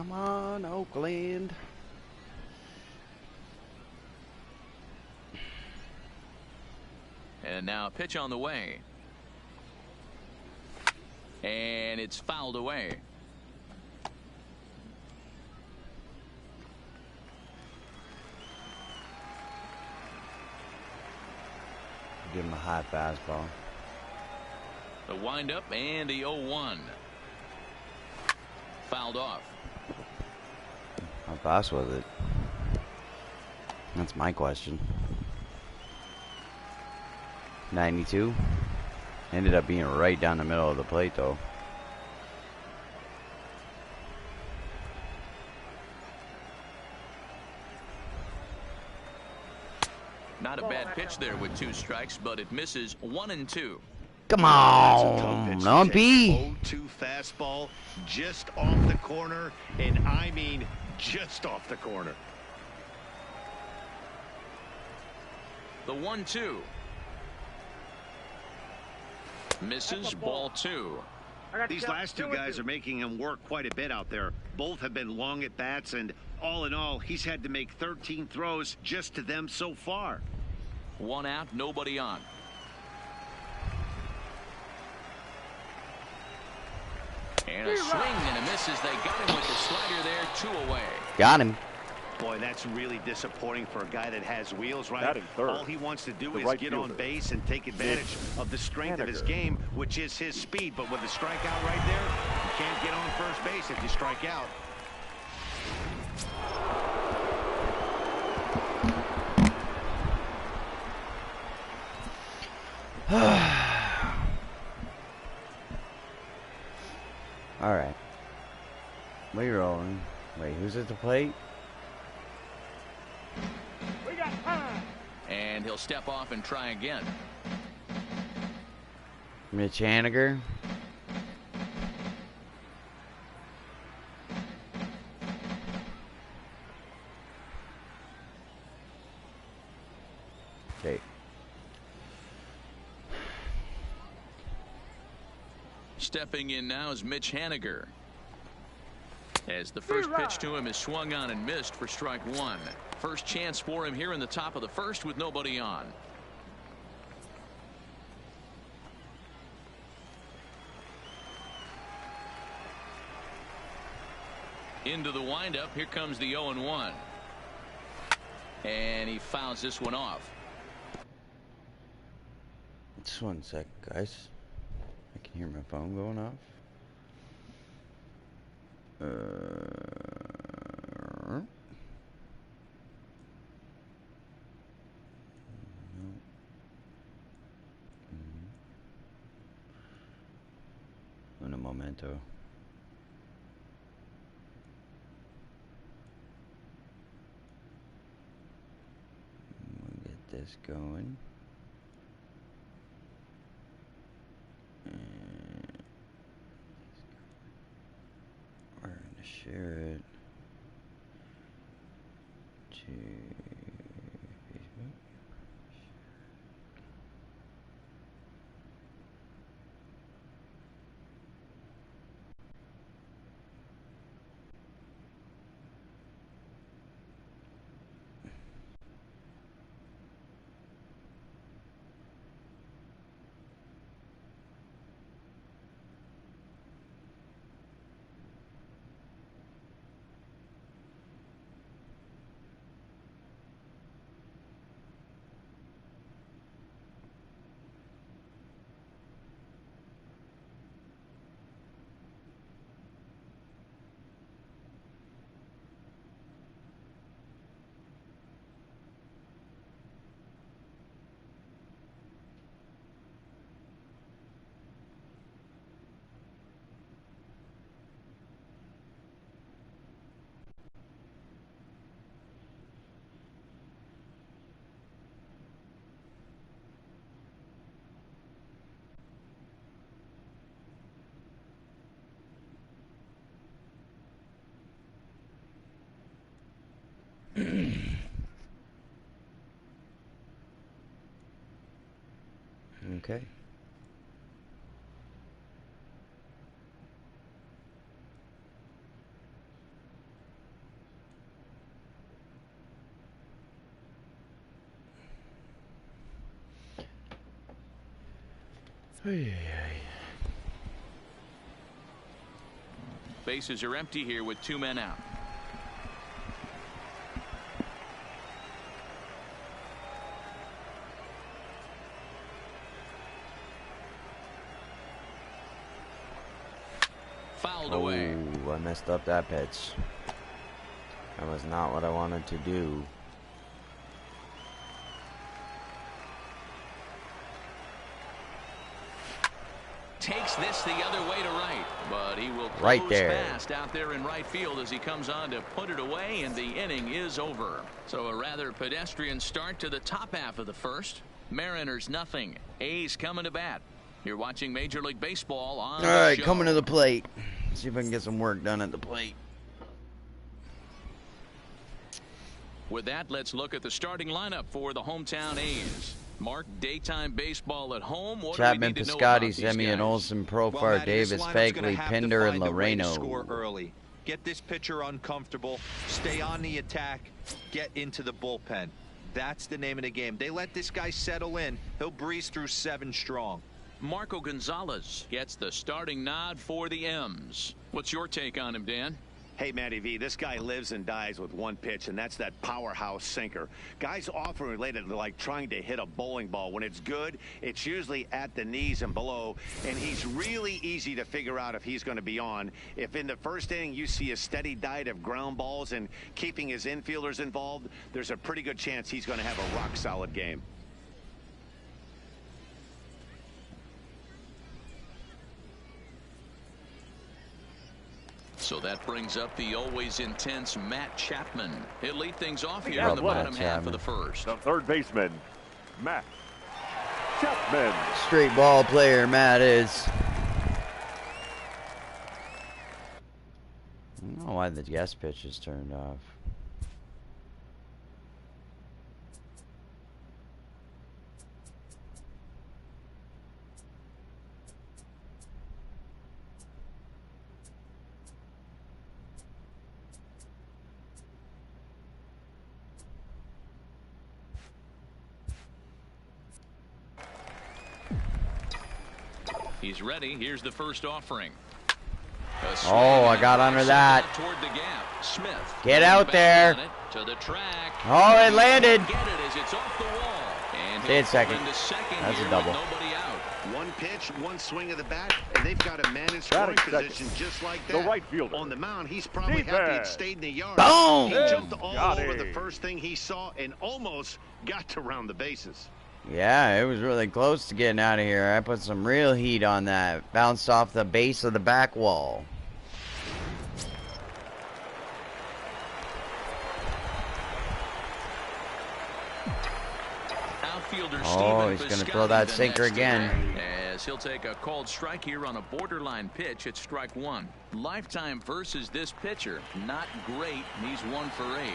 Come on, Oakland. And now pitch on the way. And it's fouled away. Give him a high fastball. The windup and the 0-1. Fouled off. How fast was it? That's my question. 92. Ended up being right down the middle of the plate, though. Not a bad pitch there with 2 strikes, but it misses 1-2. Come on, Lumpy. 0-2 fastball just off the corner, and I mean just off the corner. The 1-2. Misses, ball 2. These last 2 guys are making him work quite a bit out there. Both have been long at bats, and all in all, he's had to make 13 throws just to them so far. 1 out, nobody on. And a swing and a miss as they got him with the slider there, 2 away. Got him. Boy, that's really disappointing for a guy that has wheels, right? All he wants to do is get on base and take advantage of the strength of his game, which is his speed. But with a strikeout right there, you can't get on first base if you strike out. All right. We rolling. Wait, who's at the plate? And he'll step off and try again. Mitch Haniger. Okay. Stepping in now is Mitch Haniger. As the first pitch to him is swung on and missed for strike 1. First chance for him here in the top of the first with nobody on. Into the windup. Here comes the 0-1. And he fouls this one off. Just 1 sec, guys. I can hear my phone going off. Un momento. We'll get this going. And we're going to share it to Facebook. Okay. Bases are empty here with 2 men out. Fouled away. I messed up that pitch. That was not what I wanted to do. Takes this the other way to right, but he will close right there. Fast out there in right field as he comes on to put it away, and the inning is over. So a rather pedestrian start to the top half of the first. Mariners nothing. A's coming to bat. You're watching Major League Baseball on All right, the show. coming to the plate. See if I can get some work done at the plate. With that, let's look at the starting lineup for the hometown A's. Mark, daytime baseball at home. What Chapman, do we need to know Piscotty, about these Semien, guys? Olsen, Profar, Well, Matt, Davis, this lineup's Fagley, gonna have to Pinder, and find a way to Loreno. score early. Get this pitcher uncomfortable, stay on the attack, get into the bullpen. That's the name of the game. They let this guy settle in. He'll breeze through 7 strong. Marco Gonzalez gets the starting nod for the M's. What's your take on him, Dan? Hey, Matty V, this guy lives and dies with one pitch, and that's that powerhouse sinker. Guys often related to like trying to hit a bowling ball. When it's good, it's usually at the knees and below, and he's really easy to figure out if he's going to be on. If in the first inning you see a steady diet of ground balls and keeping his infielders involved, there's a pretty good chance he's going to have a rock-solid game. So that brings up the always intense Matt Chapman. He'll lead things off here Yeah, in the bottom Matt half Chapman. of the first. The third baseman, Matt Chapman. Straight ball player, Matt is. I don't know why the guest pitch is turned off. He's ready. Here's the first offering. Oh, I got under that. Toward the gap. Smith. Get out there. To the track. Oh, it landed. Get it as it's off the wall. And Stay at second. into second. That's a here double. with nobody out. One pitch, one swing of the bat, and they've got a man in scoring position just like that. The right fielder. On the mound, he's probably Deep happy end. it stayed in the yard. Boom! He jumped all Got over it. the first thing he saw and almost got to round the bases. Yeah, it was really close to getting out of here. I put some real heat on that. Bounced off the base of the back wall. Outfielder Oh, Steven he's going to Piscotty throw that the sinker next again. to bat, as he'll take a called strike here on a borderline pitch at strike 1. Lifetime versus this pitcher, not great. He's 1 for 8.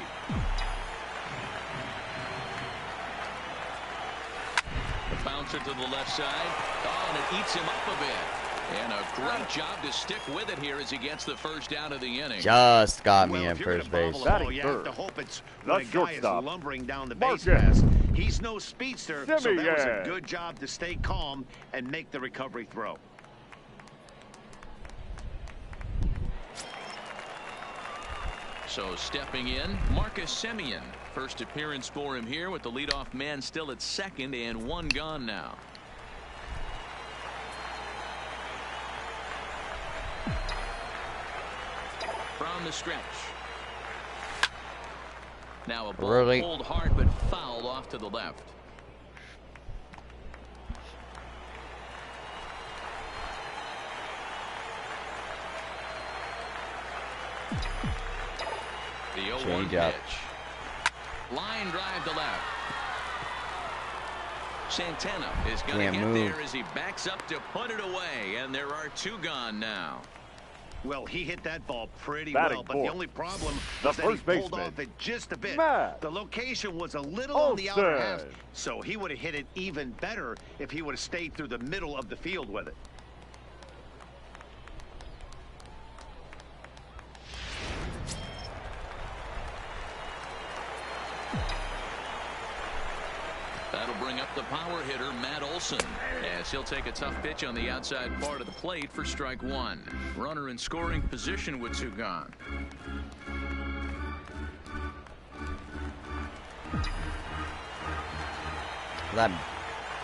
The bouncer to the left side. Oh, and it eats him up a bit. And a great job to stick with it here as he gets the first out of the inning. Just got me Well, at if you're first gonna base. bobble a ball, Batting you have third. to hope it's The when a guy is shortstop. lumbering down the Mark base it. pass. He's no speedster, so that was a Semien. good job to stay calm and make the recovery throw. So stepping in, Marcus Semien. First appearance for him here with the leadoff man still at second and 1 gone now. From the stretch. Now a ball Really? pulled hard but fouled off to the left. The 0-1 Change pitch. up. Line drive to left. Santana is going to Can't get move. there as he backs up to put it away, and there are 2 gone now. Well, he hit that ball pretty Batting well, but fourth. the only problem The was that he first pulled baseman, off it just a bit. Matt The location was a little on the outer half, Olsen. so he would have hit it even better if he would have stayed through the middle of the field with it. That'll bring up the power hitter, Matt Olson, as he'll take a tough pitch on the outside part of the plate for strike one. Runner in scoring position with two gone. That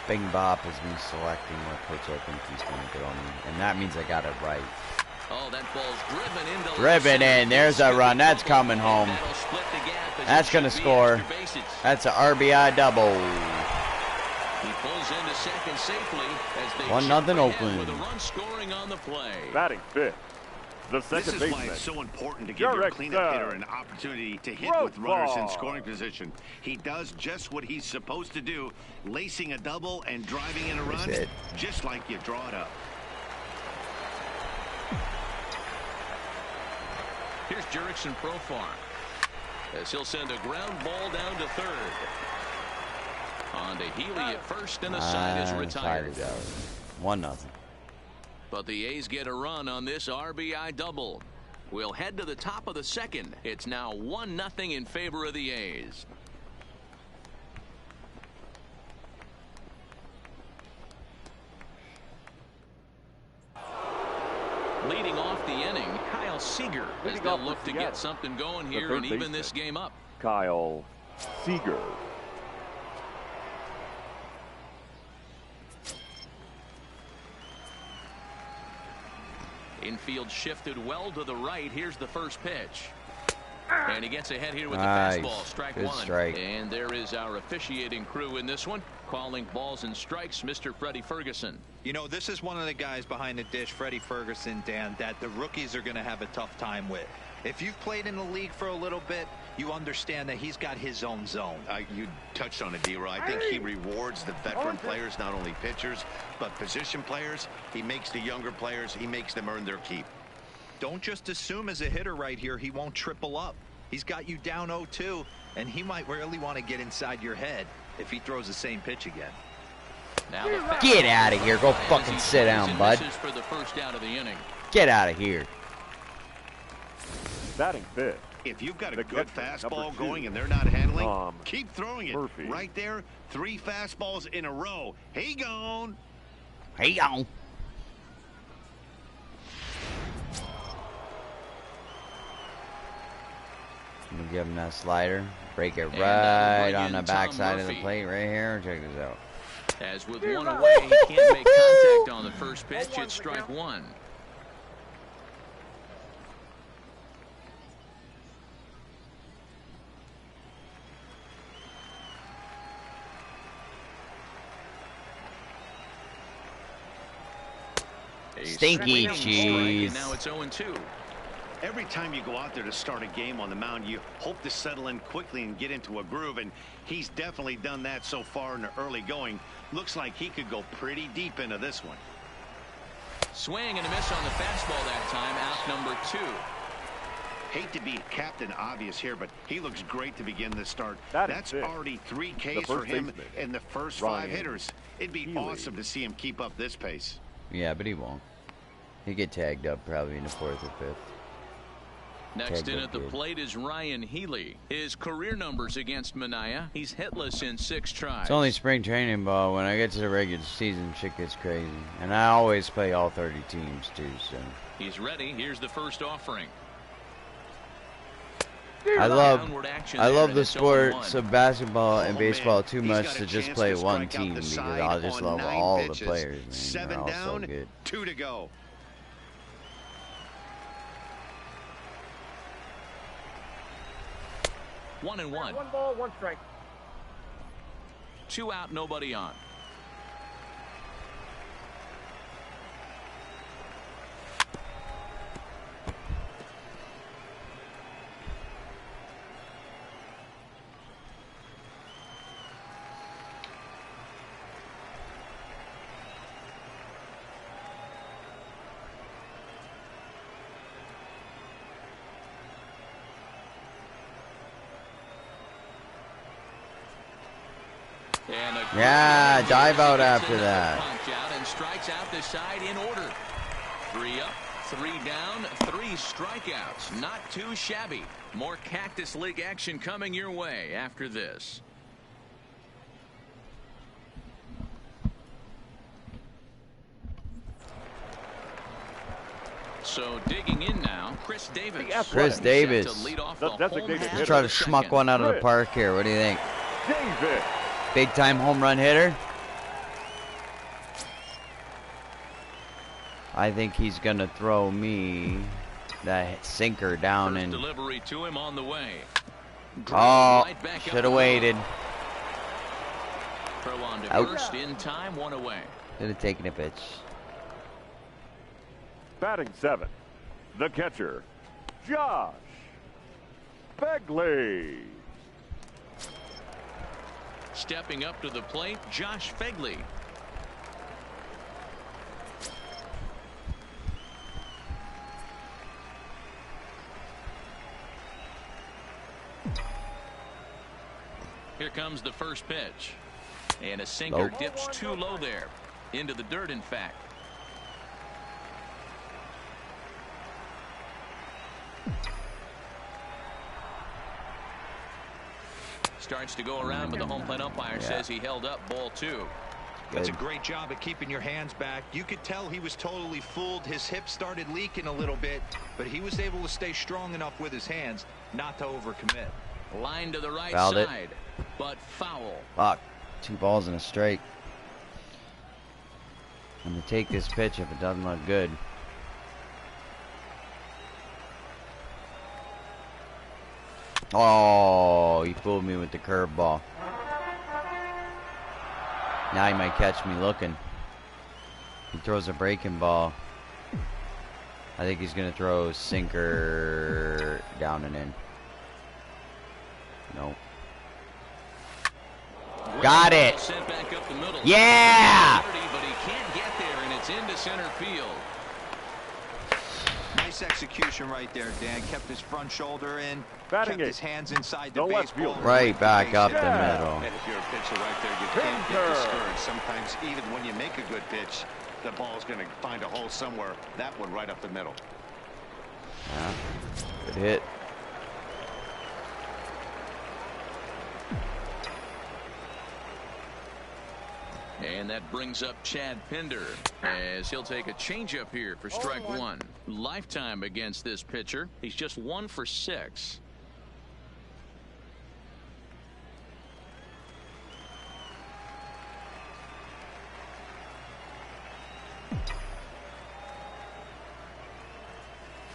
Bing Bop is me selecting what pitch I think he's going to throw me, and that means I got it right. Oh, that ball's driven in. There's a run. That's coming home. That's going to score. That's an RBI double. He pulls into second safely as they 1-0 Oakland. with a run scoring on the play. Batting fifth, the second baseman. This is why it's so important to give your cleanup hitter an opportunity to hit with runners in scoring position. He does just what he's supposed to do, lacing a double and driving in a run, just like you draw it up. Here's Jurickson Profar as he'll send a ground ball down to third. On to Healy at first, and the side is retired. 1-0. But the A's get a run on this RBI double. We'll head to the top of the second. It's now 1-0 in favor of the A's. Leading off the inning, Kyle Seager as they'll look to get something going here and even this game up. Kyle Seager. Infield shifted well to the right. Here's the first pitch. And he gets ahead here with the fastball. Strike one. Strike. And there is our officiating crew in this one, calling balls and strikes, Mr. Freddie Ferguson. You know, this is one of the guys behind the dish, Freddie Ferguson, Dan, that the rookies are going to have a tough time with. If you've played in the league for a little bit, you understand that he's got his own zone. You touched on it, D-Roy. I think he rewards the veteran players, not only pitchers, but position players. He makes the younger players, he makes them earn their keep. Don't just assume as a hitter right here he won't triple up. He's got you down 0-2, and he might really want to get inside your head if he throws the same pitch again. Now get out of here. Go fucking sit down, bud. For the first out of the inning. Get out of here. Batting fifth. If you've got a good fastball going and they're not handling, keep throwing it. Murphy. Right there, 3 fastballs in a row. He gone. He gone. I'm gonna give him that slider. Break it right on the backside of the plate right here. Check this out. As with one away, he can't make contact on the first pitch. It's strike one. Stinky cheese. Now it's 0-2. Every time you go out there to start a game on the mound, you hope to settle in quickly and get into a groove, and he's definitely done that so far in the early going. Looks like he could go pretty deep into this one. Swing and a miss on the fastball that time. Out number 2. Hate to be Captain Obvious here, but he looks great to begin this start. That's already 3 Ks for him in the first 5 hitters. It'd be awesome to see him keep up this pace. Yeah, but he won't. He'll get tagged up probably in the 4th or 5th. Next in at the plate is Ryan Healy. His career numbers against Manaea, he's hitless in 6 tries. It's only spring training ball. When I get to the regular season, shit gets crazy. And I always play all 30 teams too, so. He's ready. Here's the first offering. I love the sports of basketball and baseball too much to just play one team, because I just love all the players, man. 7 down, so good. 2 to go. One and one. 1 ball, 1 strike. 2 out, nobody on. Yeah, dive out after that. Punch out and strikes out the side in order. 3 up, 3 down, 3 strikeouts. Not too shabby. More Cactus League action coming your way after this. So digging in now, Chris Davis. Chris Davis. Let's try to schmuck one out of the park here. What do you think? Davis. Big time home run hitter. I think he's gonna throw me that sinker down and delivery to him on the way. Oh, should have waited. Throw on to first in time, one away. Should have taken a pitch. Batting 7, the catcher, Josh Begley. Stepping up to the plate, Josh Begley. Here comes the first pitch. And a sinker dips too low there. Into the dirt, in fact. Starts to go around, but the home plate umpire says he held up ball 2. That's a great job at keeping your hands back. You could tell he was totally fooled. His hip started leaking a little bit, but he was able to stay strong enough with his hands not to overcommit. Line to the right Fouled side, but foul. Fuck. 2 balls and a strike. I'm gonna take this pitch if it doesn't look good. Oh, he fooled me with the curveball. Now he might catch me looking. He throws a breaking ball. I think he's gonna throw sinker down and in. Nope. Got it. Sent back up the middle. Yeah. But he can't get there, and it's into center field. Nice execution right there, Dan. Kept his front shoulder in, Batting kept his hands inside the left baseball. fielder. Right back up the middle. And if you're a pitcher right there, you can't get discouraged. Sometimes even when you make a good pitch, the ball's going to find a hole somewhere. That one right up the middle. Yeah. Good hit. And that brings up Chad Pinder as he'll take a changeup here for strike 1. Lifetime against this pitcher. He's just 1 for 6.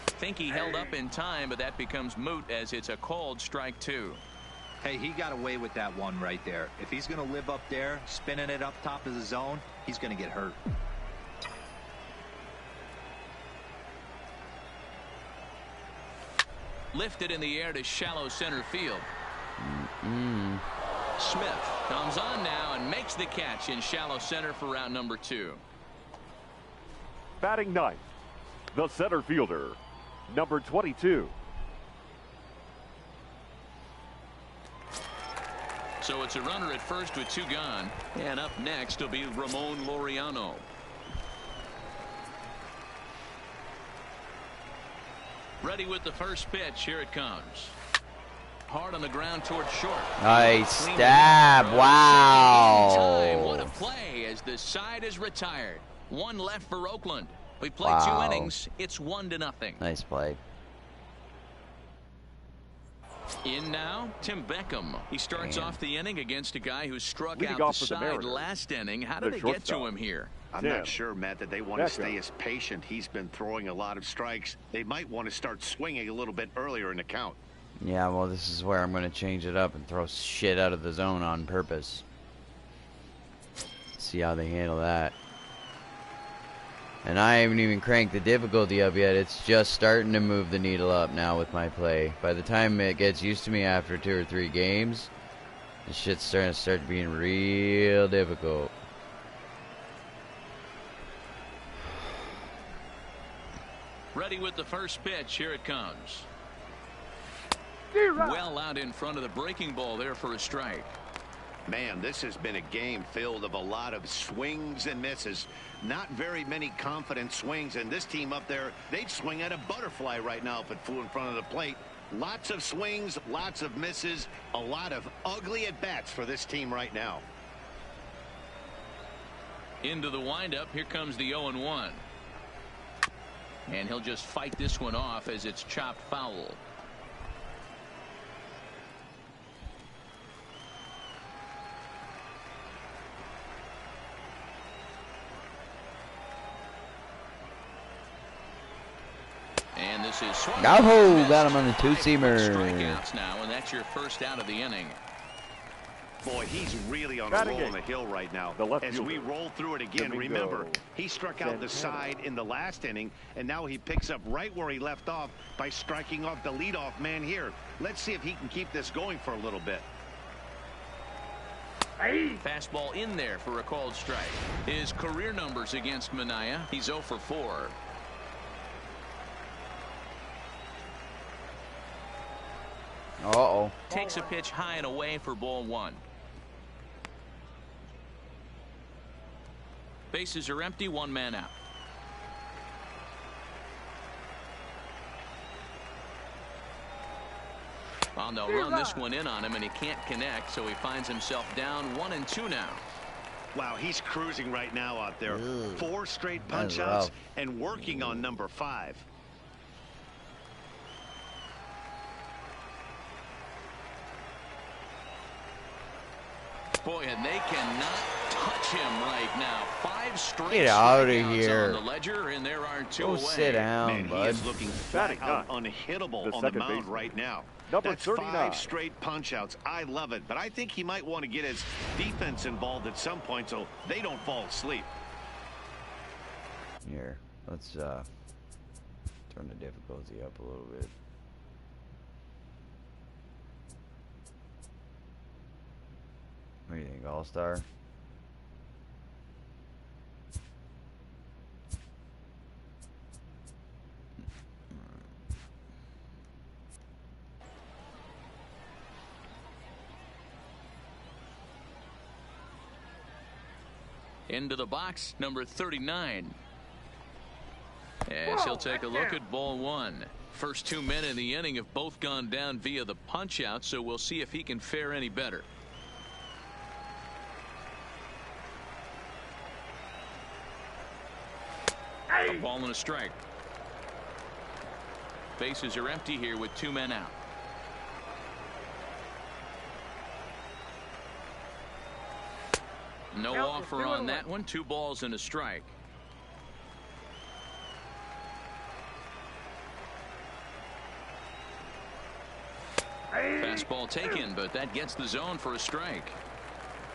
Think he held up in time, but that becomes moot as it's a called strike 2. Hey, he got away with that one right there. If he's going to live up there, spinning it up top of the zone, he's going to get hurt. Lifted in the air to shallow center field. Smith comes on now and makes the catch in shallow center for round number 2. Batting 9th, the center fielder, number 22. So it's a runner at first with 2 gone. And up next will be Ramon Laureano. Ready with the first pitch. Here it comes. Hard on the ground towards short. Nice stab. Wow. What a play as the side is retired. 1 left for Oakland. We played 2 innings. It's 1-0. Nice play. In now, Tim Beckham. He starts off the inning against a guy who struck out the side last inning. How did they get to him here? I'm not sure, Matt, that they want to stay as patient. He's been throwing a lot of strikes. They might want to start swinging a little bit earlier in the count. Yeah, well, this is where I'm going to change it up and throw shit out of the zone on purpose. See how they handle that. And I haven't even cranked the difficulty up yet. It's just starting to move the needle up now with my play. By the time it gets used to me after 2 or 3 games, this shit's starting to start being real difficult. Ready with the first pitch. Here it comes. Well out in front of the breaking ball there for a strike. Man, this has been a game filled of a lot of swings and misses. Not very many confident swings, and this team up there, they'd swing at a butterfly right now if it flew in front of the plate. Lots of swings, lots of misses, a lot of ugly at-bats for this team right now. Into the windup, here comes the 0-1. And he'll just fight this one off as it's chopped foul. And this is swung. Oh, got him on the two-seamer. Strikeouts now, and that's your first out of the inning. Boy, he's really on a roll on the hill right now. As we roll through it again, remember, he struck out the side in the last inning, and now he picks up right where he left off by striking off the leadoff man here. Let's see if he can keep this going for a little bit. Fastball in there for a called strike. His career numbers against Minaya, he's 0 for 4. Uh-oh. Takes a pitch high and away for ball 1. Bases are empty, 1 man out. Well, they'll run this one in on him, and he can't connect, so he finds himself down 1-2 now. Wow, he's cruising right now out there. Ooh, 4 straight punch-outs and working on number 5. Boy, and they cannot touch him right now. 5 straight. Get out of strikeouts here. on the ledger, and there are 2 Go away. sit down, Man, bud. he is looking flat out unhittable on the mound right now. That's 5 straight punch-outs. I love it, but I think he might want to get his defense involved at some point so they don't fall asleep. Here, let's turn the difficulty up a little bit. What do you think, All-Star? Into the box, number 39. As he'll take a look at ball 1. First 2 men in the inning have both gone down via the punch-out, so we'll see if he can fare any better. A ball and a strike. Bases are empty here with 2 men out. No offer on that one. 2 balls and a strike. Fastball taken, but that gets the zone for a strike.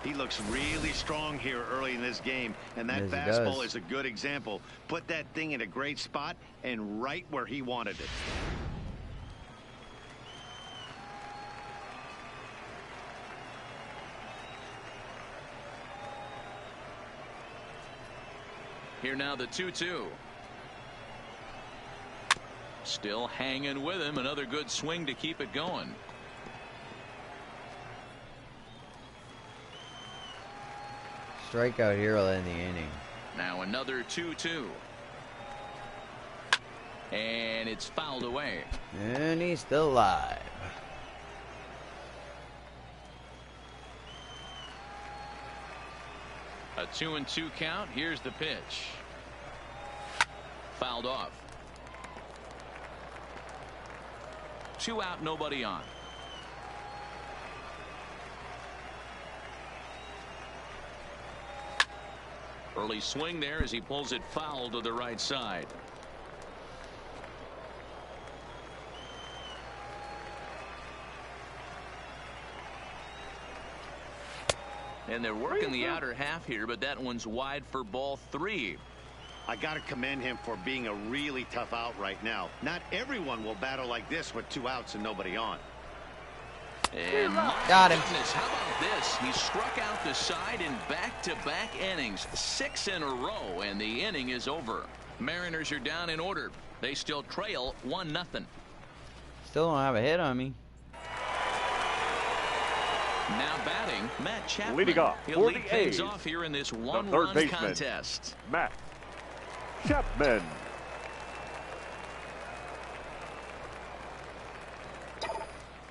He looks really strong here early in this game, and that Yes, fastball is a good example. Put that thing in a great spot and right where he wanted it. Here now the 2-2. Still hanging with him. Another good swing to keep it going. Strikeout here will end the inning. Now another 2-2. And it's fouled away. And he's still alive. A 2-2 count. Here's the pitch. Fouled off. 2 out, nobody on. Early swing there as he pulls it foul to the right side. And they're working the outer half here, but that one's wide for ball 3. I got to commend him for being a really tough out right now. Not everyone will battle like this with 2 outs and nobody on. And got him. Goodness, how about this? He struck out the side in back-to-back innings, 6 in a row, and the inning is over. Mariners are down in order. They still trail 1-0. Still don't have a hit on me. Now batting, Matt Chapman. Leading off He'll for lead the things A's, off here in this third one-run baseman, contest. Matt Chapman.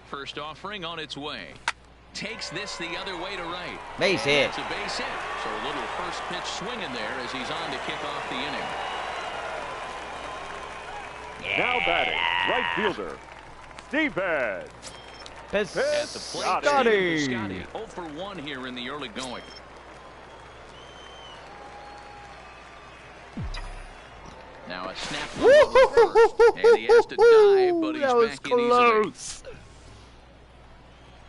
First offering on its way. Takes this the other way to right. Base hit. It's a base hit. So a little first pitch swing in there as he's on to kick off the inning. Now batting, right fielder, Steven At the plate, Piscotty. 0 for 1 here in the early going. Now a snap from first, and he has to dive, but he's back in easily.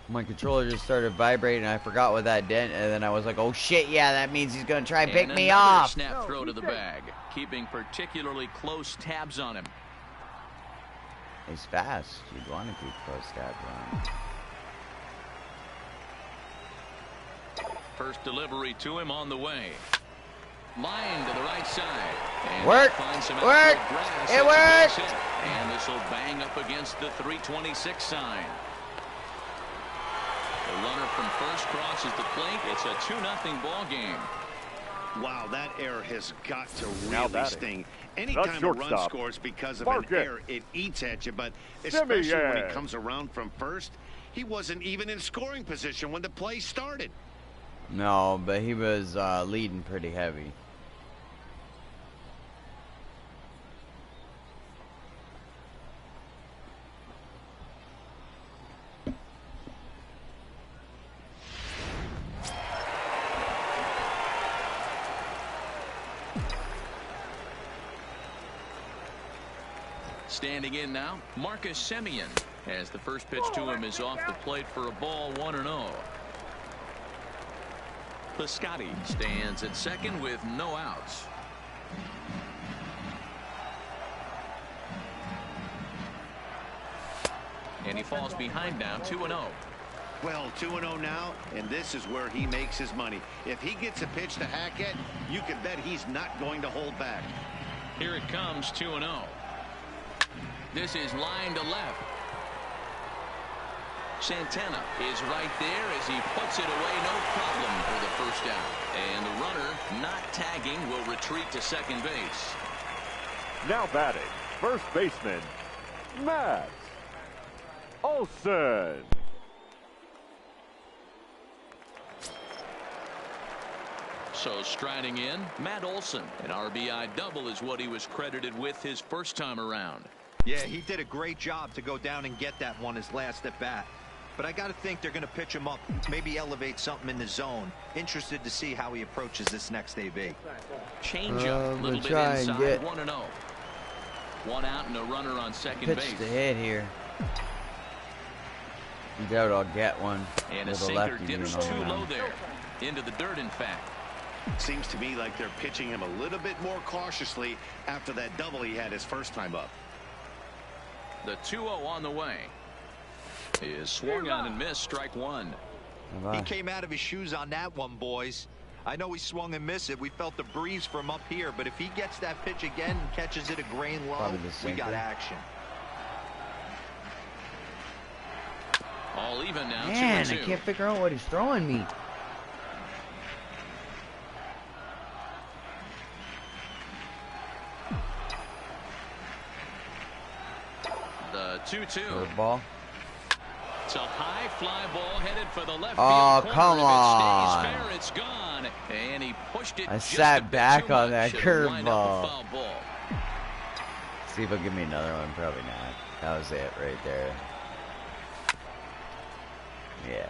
My controller just started vibrating, and I forgot what that did, and then I was like, oh shit, yeah, that means he's going to try and pick me off. Snap throw to the bag, keeping particularly close tabs on him. He's fast. You'd want to keep close tabs on him. First delivery to him on the way. Line to the right side. And work! Work! It worked! And this will bang up against the 326 sign. The runner from first crosses the plate. It's a 2-0 ball game. Wow, that error has got to really sting. Anytime a run scores because of an error, it eats at you. But especially when he comes around from first, he wasn't even in scoring position when the play started. No, but he was leading pretty heavy. Standing in now, Marcus Semien, as the first pitch to him is off the plate for a ball, 1-0. Piscotty stands at second with no outs. And he falls behind now, 2-0. Well, 2-0 now, and this is where he makes his money. If he gets a pitch to Hackett, you can bet he's not going to hold back. Here it comes, 2-0. This is line to left. Santana is right there as he puts it away, no problem for the first out. And the runner, not tagging, will retreat to second base. Now batting, first baseman, Matt Olson. So striding in, Matt Olson. An RBI double is what he was credited with his first time around. Yeah, he did a great job to go down and get that one his last at bat. But I got to think they're going to pitch him up, maybe elevate something in the zone. Interested to see how he approaches this next AB. Change up, a little bit inside, 1-0. One out and a runner on second base. Pitch to hit here. You doubt I'll get one. And a sinker dips too low there. Into the dirt, in fact. Seems to me like they're pitching him a little bit more cautiously after that double he had his first time up. The 2-0 on the way. Is swung on and missed, strike one. He came out of his shoes on that one, boys. I know he swung and missed it. We felt the breeze from up here, but if he gets that pitch again and catches it a grain low, we got action. All even now. Man, I can't figure out what he's throwing me. The 2-2. Curveball. It's a high fly ball headed for the left oh, field corner. Come on. If it stays fair, it's gone. And he pushed it. I sat back on that curveball. Ball. See if he'll give me another one. Probably not. That was it right there. Yeah.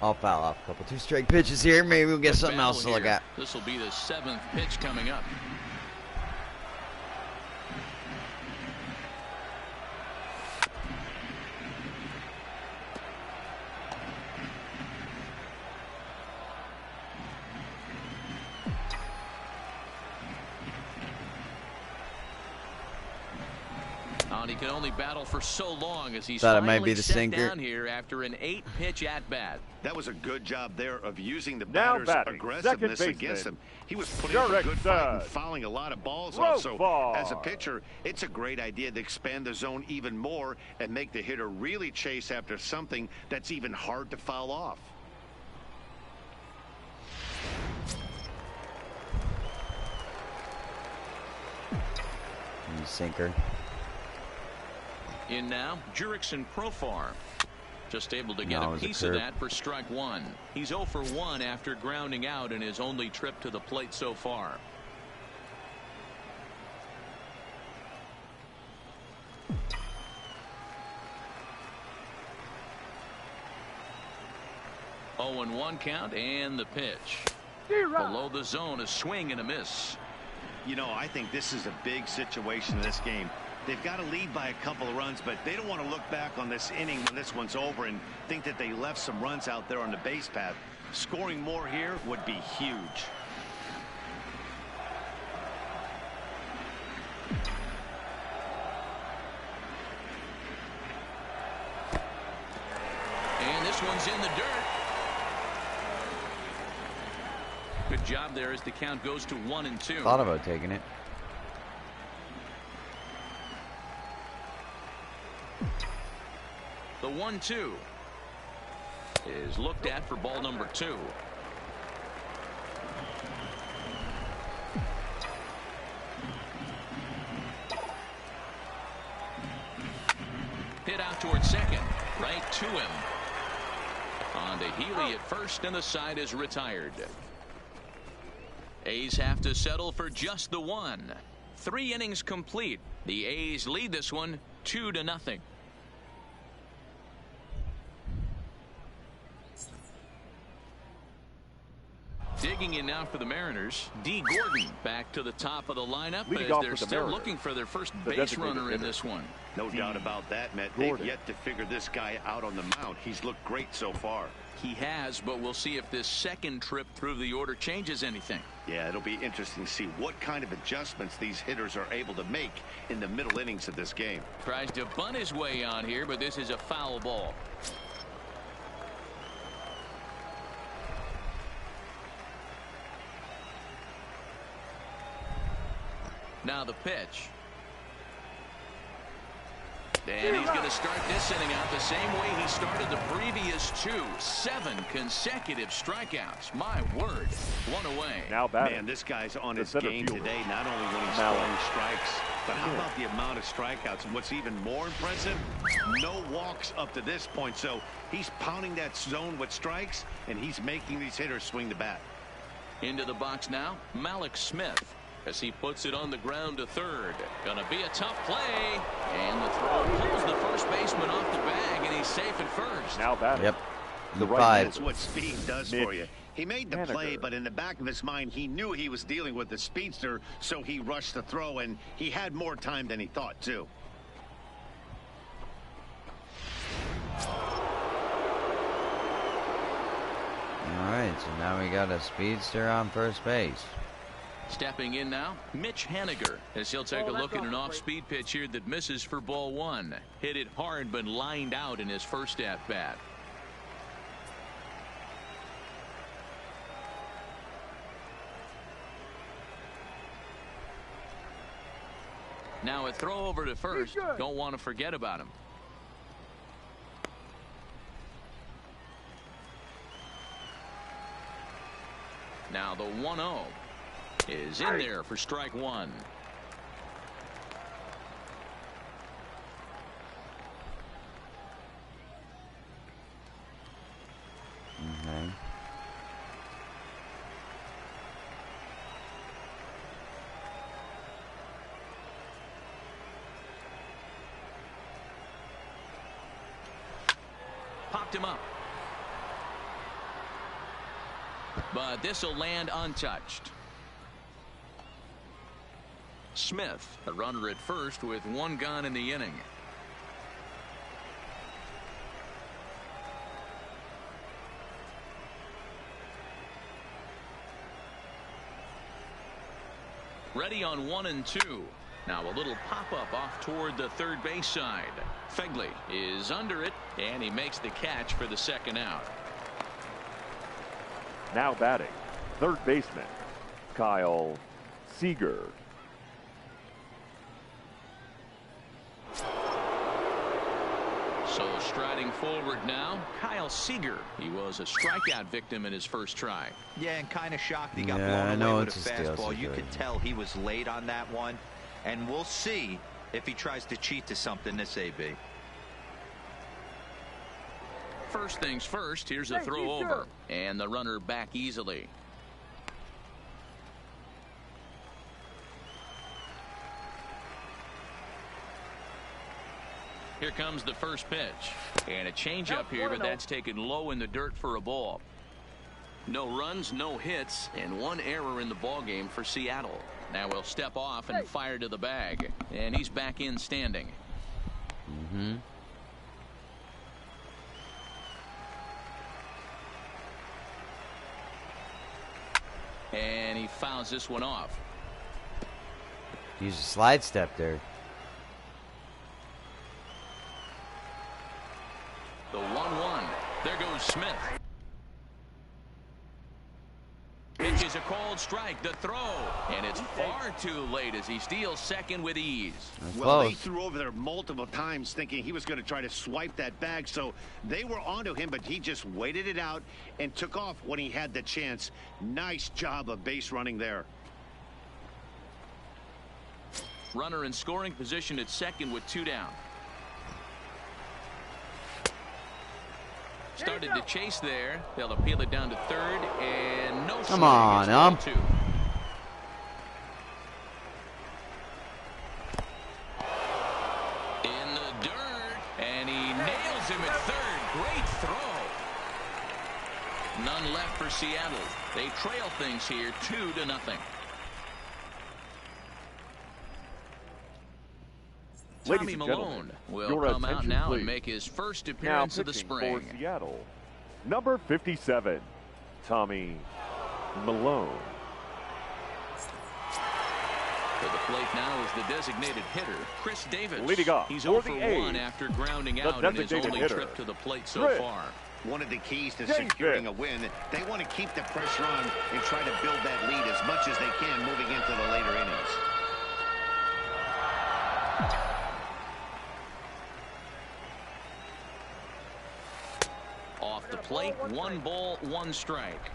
I'll foul off a couple 2 strike pitches here. Maybe we'll get something else to look at. This will be the 7th pitch coming up. He can only battle for so long as he's finally set down here after an 8-pitch at-bat. That was a good job there of using the batter's aggressiveness against him. He was putting up a good fight and fouling a lot of balls off. So as a pitcher, it's a great idea to expand the zone even more and make the hitter really chase after something that's even hard to foul off. Sinker. In now, Jurickson Profar. Just able to get a piece of that for strike one. He's 0 for 1 after grounding out in his only trip to the plate so far. 0-1 count and the pitch. Below the zone, a swing and a miss. You know, I think this is a big situation in this game. They've got to lead by a couple of runs, but they don't want to look back on this inning when this one's over and think that they left some runs out there on the base path. Scoring more here would be huge. And this one's in the dirt. Good job there as the count goes to 1-2. Thought about taking it. The 1-2 is looked at for ball number 2. Hit out towards second, right to him. On to Healy at first, and the side is retired. A's have to settle for just the one. 3 innings complete. The A's lead this one 2-0. Digging in now for the Mariners, D. Gordon back to the top of the lineup as they're still looking for their first base runner in this one. No doubt about that, Matt. They've yet to figure this guy out on the mound. He's looked great so far. He has, but we'll see if this second trip through the order changes anything. Yeah, it'll be interesting to see what kind of adjustments these hitters are able to make in the middle innings of this game. Tries to bunt his way on here, but this is a foul ball. Now the pitch. And he's going to start this inning out the same way he started the previous 2. 7 consecutive strikeouts. My word. 1 away. Now batting. Man, this guy's on his game today, not only when he's throwing strikes, but how about the amount of strikeouts? And what's even more impressive, no walks up to this point. So he's pounding that zone with strikes, and he's making these hitters swing the bat. Into the box now, Malik Smith, as he puts it on the ground to third. Gonna be a tough play, and the throw pulls the first baseman off the bag, and he's safe at first. Now batting. Yep. The right. 5. That's what speed does for you. He made the play, but in the back of his mind, he knew he was dealing with the speedster, so he rushed the throw, and he had more time than he thought, too. All right, so now we got a speedster on first base. Stepping in now, Mitch Haniger, as he'll take a look at an off-speed pitch here that misses for ball 1. Hit it hard, but lined out in his first at-bat. Now a throw over to first. Don't want to forget about him. Now the 1-0 is in there for strike 1. Okay. Popped him up. But this will land untouched. Smith, a runner at first with 1 gone in the inning. Ready on 1 and 2. Now a little pop-up off toward the third base side. Fegley is under it, and he makes the catch for the second out. Now batting, third baseman, Kyle Seager. So striding forward now, Kyle Seager. He was a strikeout victim in his first try. Yeah, and kind of shocked he got Yeah, blown I know away with a it's a steal fastball. You situation. could tell he was late on that one. And we'll see if he tries to cheat to something this AB. First things first, here's a throw over, and the runner back easily. Here comes the first pitch. And a changeup here, but that's taken low in the dirt for a ball. No runs, no hits, and one error in the ballgame for Seattle. Now we'll step off and fire to the bag. And he's back in standing. And he fouls this one off. Use a slide step there. The 1-1. There goes Smith. Pitch is a called strike. The throw. And it's far too late as he steals second with ease. Well, they threw over there multiple times thinking he was going to try to swipe that bag. So they were onto him, but he just waited it out and took off when he had the chance. Nice job of base running there. Runner in scoring position at second with 2 down. Started to chase there. They'll appeal it down to third, and no. Come on, two. In the dirt, and he nails him at third. Great throw. None left for Seattle. They trail things here 2-0. Tommy Malone will come out now and make his first appearance of the spring. For Seattle, number 57, Tommy Malone. To the plate now is the designated hitter, Chris Davis. Leading off He's for 0 for the 1 A's, after grounding out in his only hitter, trip to the plate so Chris far. One of the keys to securing a win, they want to keep the pressure on and try to build that lead as much as they can moving into the later innings. Off the plate, 1 ball, 1 strike.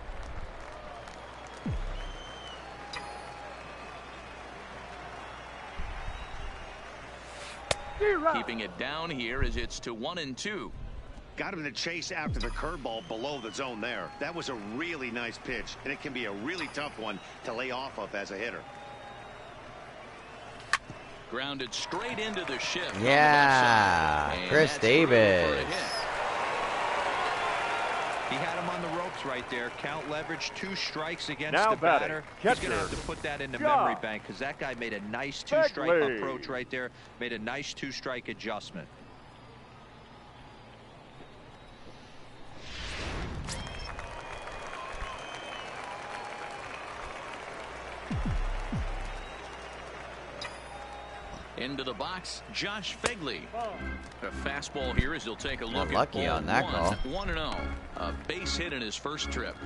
Keeping it down here as it's to 1-2. Got him to chase after the curveball below the zone there. That was a really nice pitch, and it can be a really tough one to lay off of as a hitter. Grounded straight into the shift. Yeah, Chris Davis. He had him on the ropes right there. Count leverage, 2 strikes against now the batter. Catcher, he's going to have to put that in the memory bank because that guy made a nice 2-strike approach right there. Made a nice 2-strike adjustment. Into the box, Josh Fegley. A fastball here as he'll take a look at ball on that call. 1-0. A base hit in his first trip.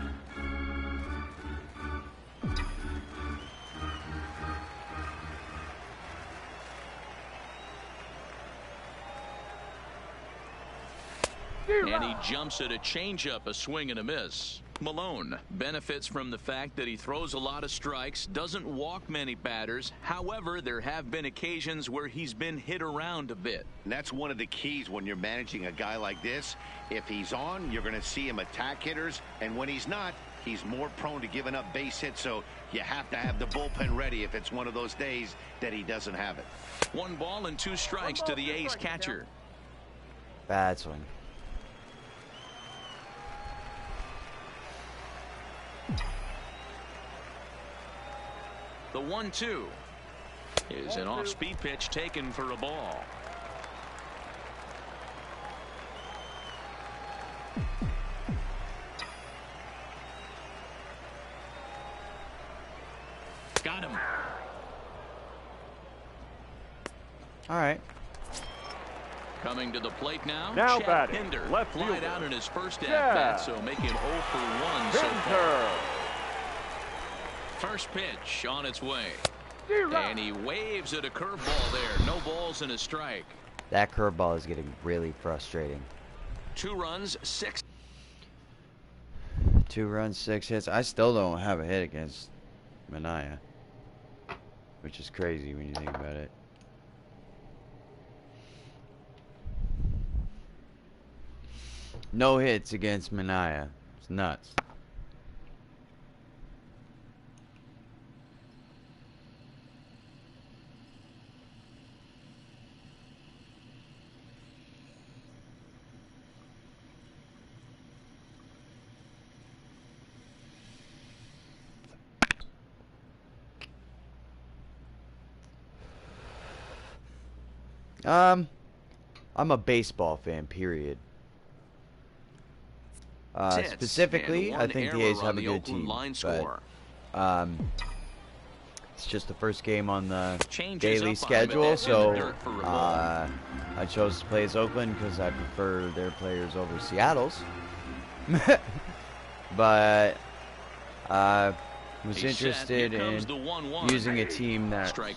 And he jumps at a changeup, a swing and a miss. Malone benefits from the fact that he throws a lot of strikes, doesn't walk many batters. However, there have been occasions where he's been hit around a bit. And that's one of the keys when you're managing a guy like this. If he's on, you're going to see him attack hitters, and when he's not, he's more prone to giving up base hits, so you have to have the bullpen ready if it's one of those days that he doesn't have it. 1 ball and 2 strikes to the A's catcher. Bad swing. The 1-2 is an off-speed pitch taken for a ball. Got him. All right. Coming to the plate now. Now Chad batting, Pinder. left Flied fielder. out in his first at-bat, so making 0 for 1 so far. First pitch on its way. And he waves at a curveball there. No balls and a strike. That curveball is getting really frustrating. 2 runs, 6. 2 runs, 6 hits. I still don't have a hit against Manaea, which is crazy when you think about it. No hits against Manaea. It's nuts. I'm a baseball fan, period. Specifically, I think the A's have a good team, but it's just the first game on the daily schedule, so I chose to play as Oakland because I prefer their players over Seattle's. But was interested in using a team that's good at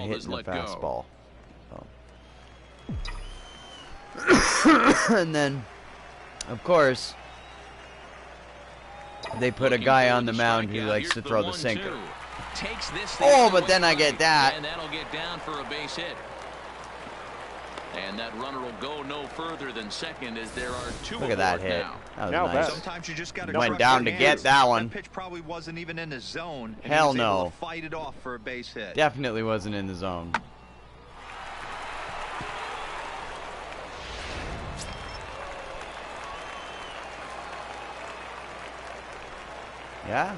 hitting the fastball. So. And then, of course, they put a guy on the mound who likes to throw the sinker. Oh, but then I get that. And that'll get down for a base hit. And that runner will go no further than second as there are two. Look at that hit. Now. That was nice. Sometimes you just got to went down to get that one. That pitch probably wasn't even in the zone. And Hell he was able no. to fight it off for a base hit. Definitely wasn't in the zone. Yeah.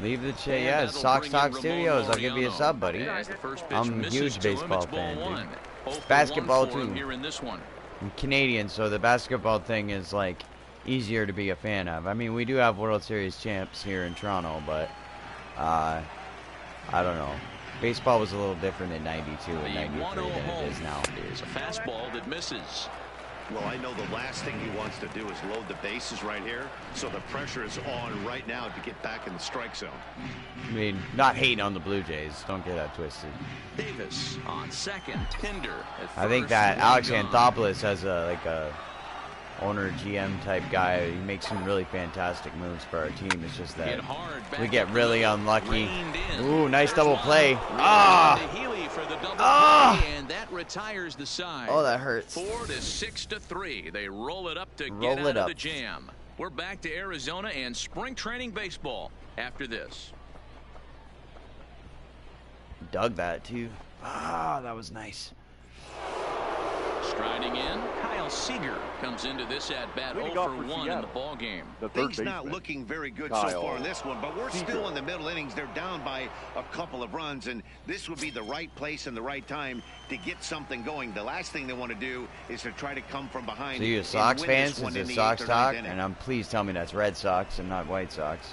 Leave the chair. Yeah, Sox Talk Studios. I'll give you a sub, buddy. I'm a huge baseball fan, dude. Basketball too. I'm Canadian, so the basketball thing is like easier to be a fan of. I mean, we do have World Series champs here in Toronto, but I don't know. Baseball was a little different in '92 and '93 than it is now. Is a fastball that misses. Well, I know the last thing he wants to do is load the bases right here, so the pressure is on right now to get back in the strike zone. I mean, not hating on the Blue Jays. Don't get that twisted. Davis on second. Pinder at first. I think that Alex Anthopoulos has a owner GM type guy. He makes some really fantastic moves for our team. It's just that we get really unlucky. Ooh, nice double play. And that retires the side. Oh, that hurts. 4-6-3. They roll it up to get out of the jam. We're back to Arizona and spring training baseball after this. Dug that too. Ah, that was nice. Striding in, Kyle Seager comes into this at-bat 0 for 1 in the ball game. Things not looking very good so far in this one, but we're still in the middle innings. They're down by a couple of runs, and this would be the right place and the right time to get something going. The last thing they want to do is to try to come from behind. So you a Sox fan since it's Sox Talk? And please tell me that's Red Sox and not White Sox.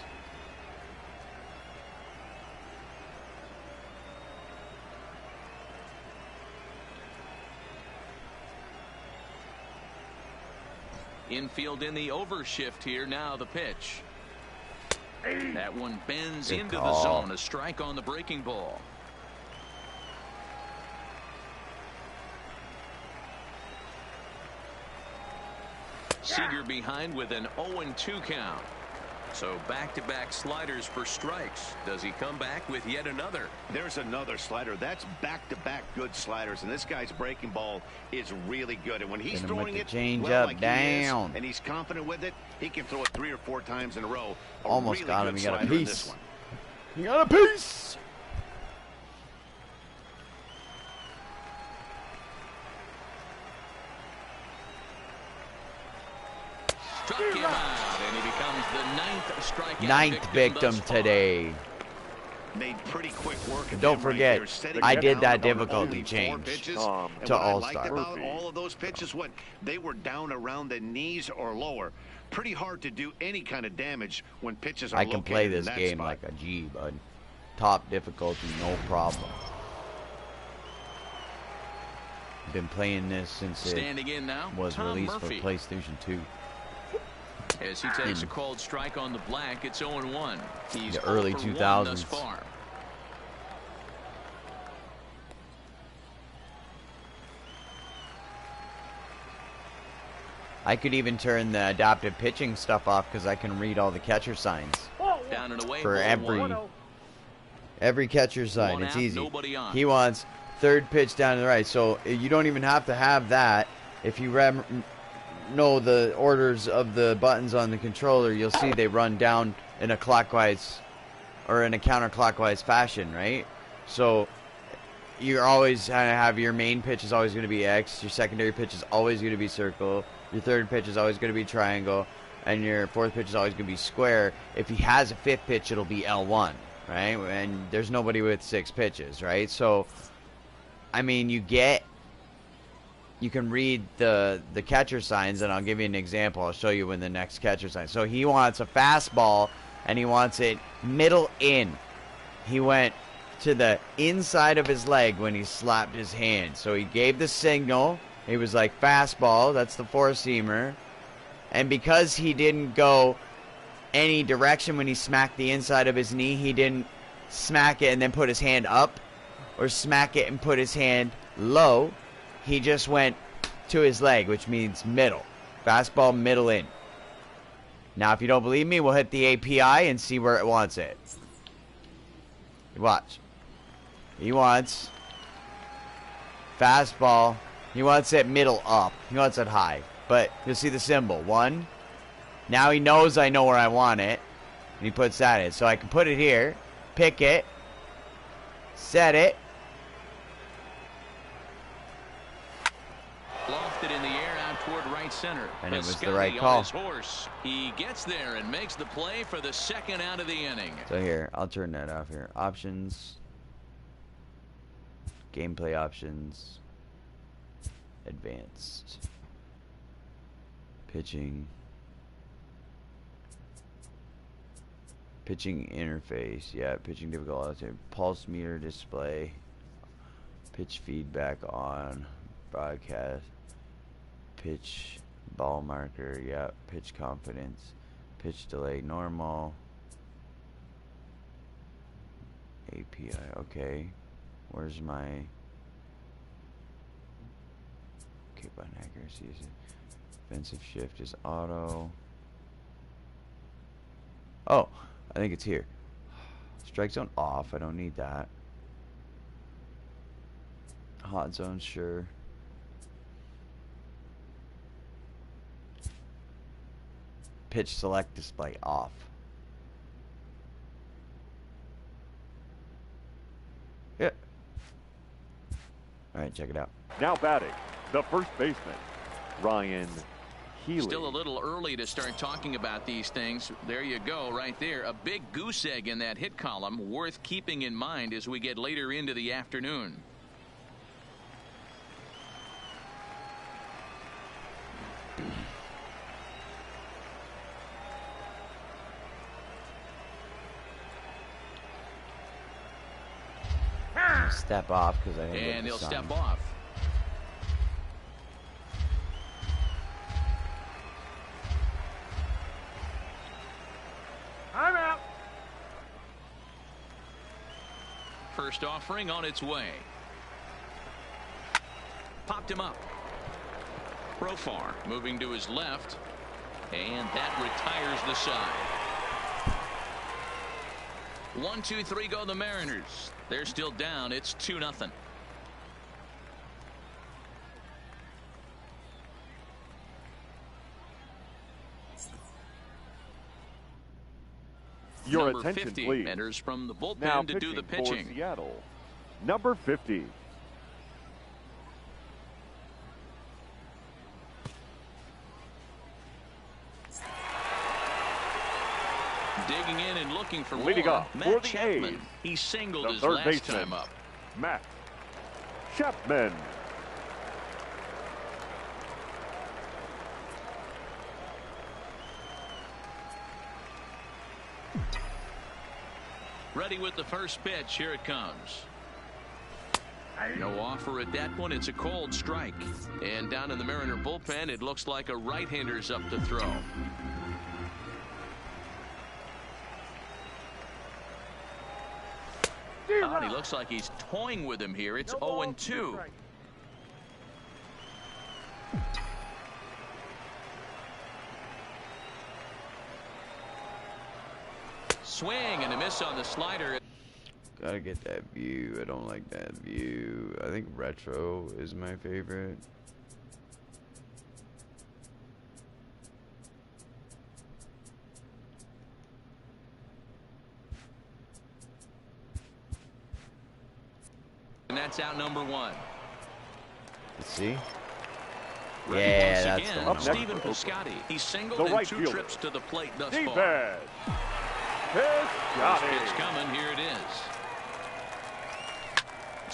Infield in the overshift here. Now the pitch. That one bends into the zone. A strike on the breaking ball. Seager behind with an 0-2 count. So back-to-back sliders for strikes. Does he come back with yet another? There's another slider. That's back-to-back good sliders, and this guy's breaking ball is really good. And when he's throwing it well like down, and he's confident with it, he can throw it 3 or 4 times in a row. Almost really got him. He got a piece. He got a piece. Struck him out, and he becomes the ninth victim today. Made pretty quick work. And don't forget, I did that difficulty change to All-Star. About all of those pitches, what they were down around the knees or lower. Pretty hard to do any kind of damage when pitches are I can play this game like a G, bud. Top difficulty, no problem. Been playing this since it was released for PlayStation 2. As he takes a called strike on the black, it's 0-1. He's the early 2000s. Thus far. I could even turn the adaptive pitching stuff off because I can read all the catcher signs Down and away for every catcher sign. It's easy. He wants third pitch down to the right, so you don't even have to have that. If you know the orders of the buttons on the controller, you'll see they run down in a clockwise or in a counterclockwise fashion, right? So you're always going to have your main pitch is always going to be X, your secondary pitch is always going to be circle, your third pitch is always going to be triangle, and your fourth pitch is always going to be square. If he has a fifth pitch, it'll be L1, right? And there's nobody with 6 pitches, right? So I mean, you can read the catcher signs, and I'll give you an example. I'll show you when the next catcher sign. So he wants a fastball, and he wants it middle in. He went to the inside of his leg when he slapped his hand. So he gave the signal. He was like, fastball, that's the four-seamer. And because he didn't go any direction when he smacked the inside of his knee, he didn't smack it and then put his hand up or smack it and put his hand low. He just went to his leg, which means middle. Fastball, middle in. Now, if you don't believe me, we'll hit the API and see where it wants it. Watch. He wants fastball. He wants it middle up. He wants it high. But you'll see the symbol. 1. Now he knows I know where I want it. And he puts that in. So I can put it here. Pick it. Set it. Lofted in the air out toward right center. And it was the right call. His horse. He gets there and makes the play for the second out of the inning. So here, I'll turn that off here. Options. Gameplay options. Advanced. Pitching. Pitching interface. Yeah, pitching difficulty. Pulse meter display. Pitch feedback on. Broadcast. Pitch ball marker. Yeah, pitch confidence. Pitch delay normal. API. Okay. Where's my kick button accuracy? Is it offensive shift is auto? Oh, I think it's here. Strike zone off. I don't need that. Hot zone, sure. Pitch select display off. Yeah. All right, check it out. Now batting, the first baseman, Ryan Healy. Still a little early to start talking about these things. There you go, right there. A big goose egg in that hit column, worth keeping in mind as we get later into the afternoon. Step off because I didn't. And he'll step off. I'm out. First offering on its way. Popped him up. Profar moving to his left, and that retires the side. 1, 2, 3 go the Mariners. They're still down. It's 2-0. Your Number attention, 50 please. enters from the bullpen Now to do the pitching. For Seattle, number 50. Digging in and looking for Leading more. off for Matt the Chapman. A's, He singled the his third last baseman, time up. Matt Chapman. Ready with the first pitch. Here it comes. No offer at that one. It's a cold strike. And down in the Mariner bullpen, it looks like a right-hander's up to throw. Oh, and he looks like he's toying with him here. It's 0-2. Swing and a miss on the slider. Gotta get that view. I don't like that view. I think retro is my favorite. And that's out number 1. Let's see. Ready Yeah, once that's again, the one. Stephen Piscotty. He singled The in right 2 fielder. trips to the plate thus Stephen far. First pitch Piscotty. coming. Here it is.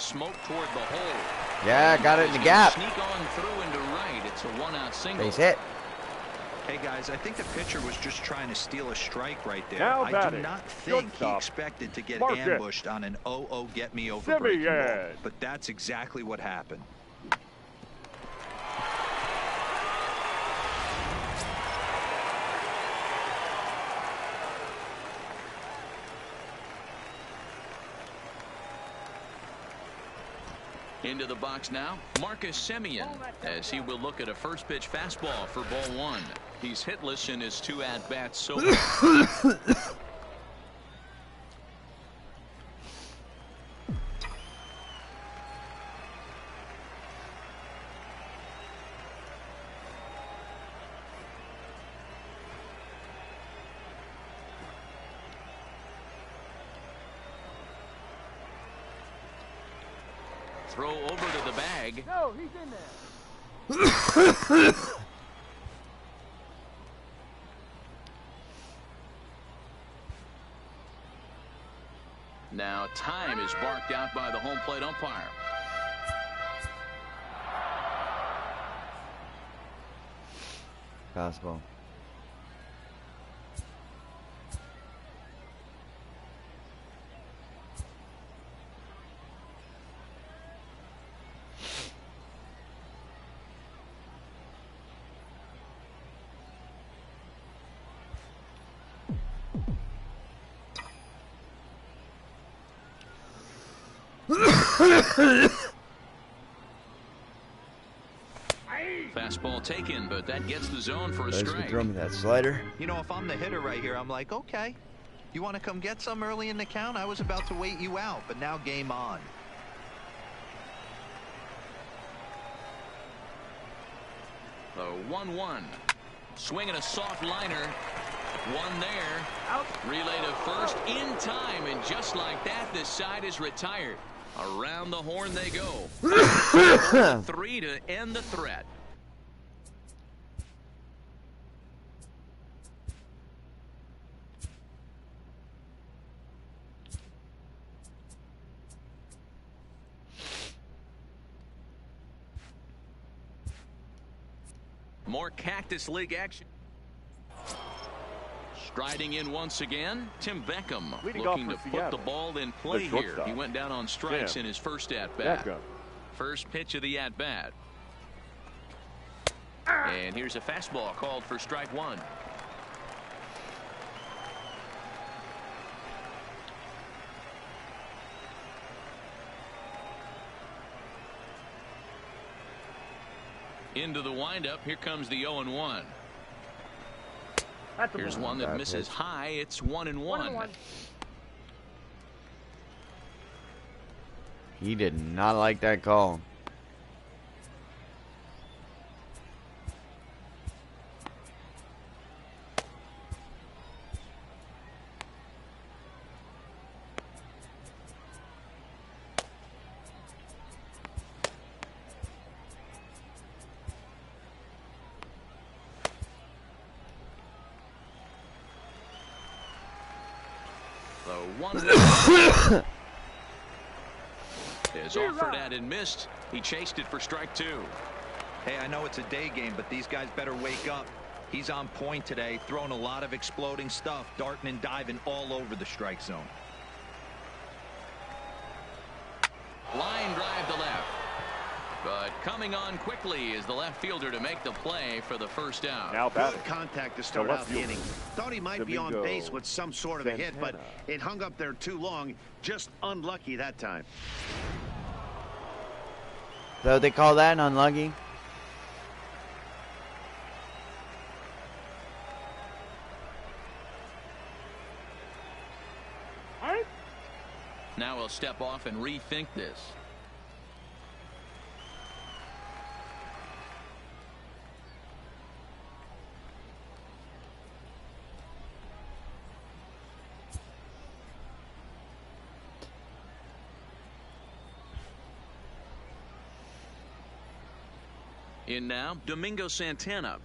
smoke toward the hole. Yeah, got it in the gap. Sneak on through into right. It's a 1-out single. Base hit. Hey guys, I think the pitcher was just trying to steal a strike right there. Now I batting, do not think he expected to get ambushed on an 0-0 get me over breaking ball, but that's exactly what happened. Into the box now, Marcus Semien, as he will look at a first pitch fastball for ball 1. He's hitless in his 2 at-bats so far. Throw over to the bag. No, he's in there. Now time is barked out by the home plate umpire. Fastball. Fastball taken, but that gets the zone for a strike. Throw me that slider. You know, if I'm the hitter right here, I'm like, okay, you want to come get some early in the count? I was about to wait you out, but now game on. The 1-1. Swinging a soft liner. One there. Out. Relay to first in time, and just like that, this side is retired. Around the horn they go. 3 to end the threat. More Cactus League action. Striding in once again, Tim Beckham looking to put the ball in play here. He went down on strikes in his first at-bat. First pitch of the at-bat. And here's a fastball called for strike 1. Into the windup. Here comes the 0-1. Here's one that misses high. It's 1-1. He did not like that call. Is offered at and missed. He chased it for strike 2. Hey, I know it's a day game, but these guys better wake up. He's on point today, throwing a lot of exploding stuff, darting and diving all over the strike zone. Line drive to left. But coming on quickly is the left fielder to make the play for the first out. Now good contact to start out the inning. Thought he might be on base with some sort of a hit, but it hung up there too long. Just unlucky that time. So they call that an unlucky? Now we'll step off and rethink this. In now, Domingo Santana.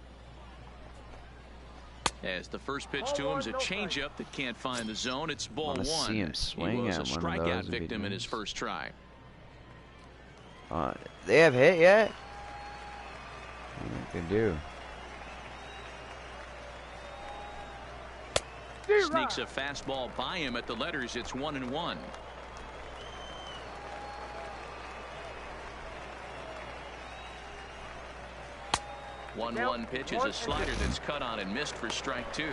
As the first pitch to him is a changeup that can't find the zone. It's ball 1. See him swing he was at a one of strikeout those victim in his first try. They have hit yet? They do. Sneaks a fastball by him at the letters. It's 1-1. 1-1 pitch is a slider that's cut on and missed for strike 2.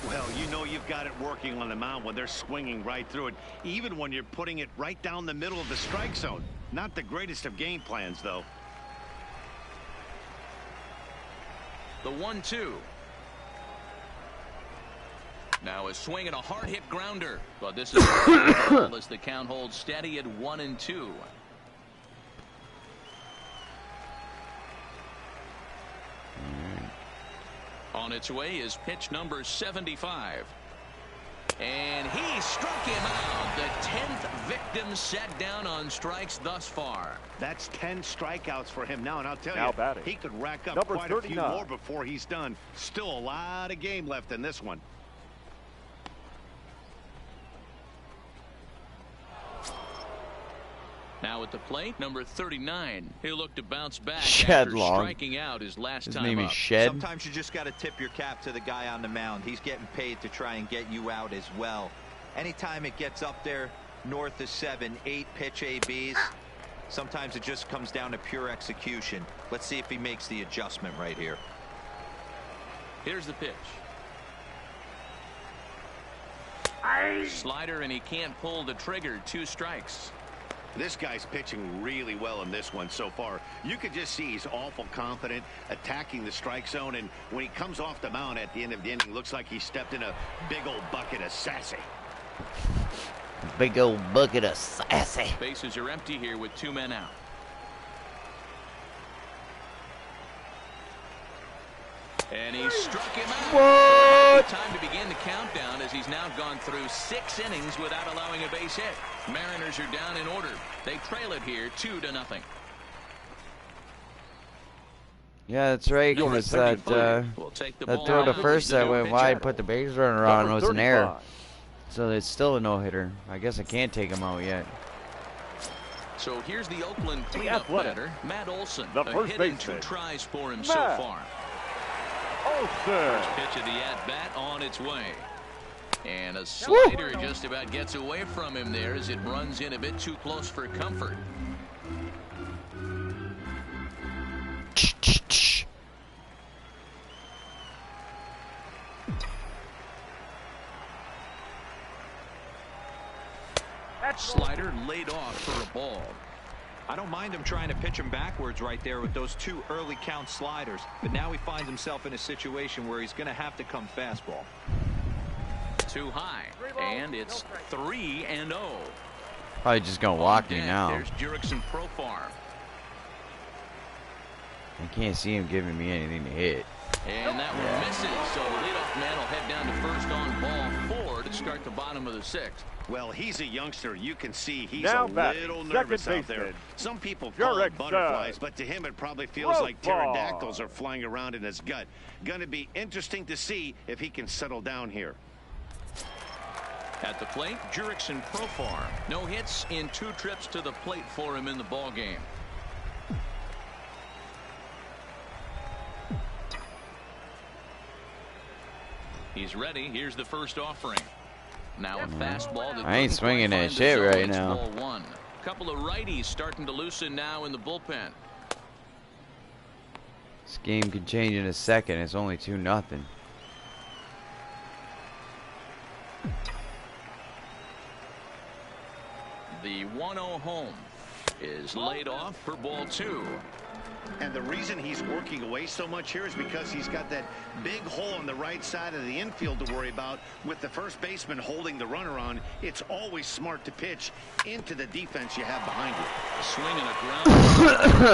Well, you know you've got it working on the mound when they're swinging right through it, even when you're putting it right down the middle of the strike zone. Not the greatest of game plans, though. The 1-2. Now a swing and a hard hit grounder, but this is as the count holds steady at 1-2. On its way is pitch number 75. And he struck him out. The 10th victim set down on strikes thus far. That's 10 strikeouts for him now, and I'll tell you, batting, he could rack up number quite 39. a few more before he's done. Still a lot of game left in this one. Now at the plate, number 39. He'll look to bounce back Shed after Long. striking out his last His time name up. is Shed. Sometimes you just got to tip your cap to the guy on the mound. He's getting paid to try and get you out as well. Anytime it gets up there north of 7, 8 pitch ABs, sometimes it just comes down to pure execution. Let's see if he makes the adjustment right here. Here's the pitch. Slider, and he can't pull the trigger. 2 strikes. This guy's pitching really well in this one so far. You could just see he's awful confident attacking the strike zone, and when he comes off the mound at the end of the inning, looks like he stepped in a big old bucket of sassy. Big old bucket of sassy. Bases are empty here with 2 men out. And he struck him out. What? Time to begin the countdown as he's now gone through 6 innings without allowing a base hit. Mariners are down in order. They trail it here 2-0. Yeah, that's right. Because that We'll take the that ball throw to out. first that The went pitch. wide, put the base runner on, Number was an error. 35. So it's still a no-hitter. I guess I can't take him out yet. So here's the Oakland cleanup Athletic. batter, Matt Olson. The A first hit and baseman. 2 tries for him Matt so far. Olson. Pitch of the at-bat on its way. And a slider just about gets away from him there as it runs in a bit too close for comfort. Slider laid off for a ball. I don't mind him trying to pitch him backwards right there with those 2 early count sliders, but now he finds himself in a situation where he's going to have to come fastball. Too high, and it's 3-0. Probably just gonna walk me Deck, now. There's Jurickson Profar. I can't see him giving me anything to hit. And that one misses, so the leadoff man will head down to first on ball 4 to start the bottom of the 6th. Well, he's a youngster. You can see he's Now a batting, little second nervous out baseman, there. Some people call it Jurickson. butterflies, but to him it probably feels like Profar. pterodactyls are flying around in his gut. Going to be interesting to see if he can settle down here. At the plate, Jurickson Profar. No hits in 2 trips to the plate for him in the ball game. He's ready. Here's the first offering. Now a fastball that I ain't couldn't swinging quite that find the shit zone. right It's now. ball 1. Couple of righties starting to loosen now in the bullpen. This game could change in a second. It's only 2-0. The 1-0 home is laid off for ball 2. And the reason he's working away so much here is because he's got that big hole on the right side of the infield to worry about. With the first baseman holding the runner on, it's always smart to pitch into the defense you have behind you. A swing and a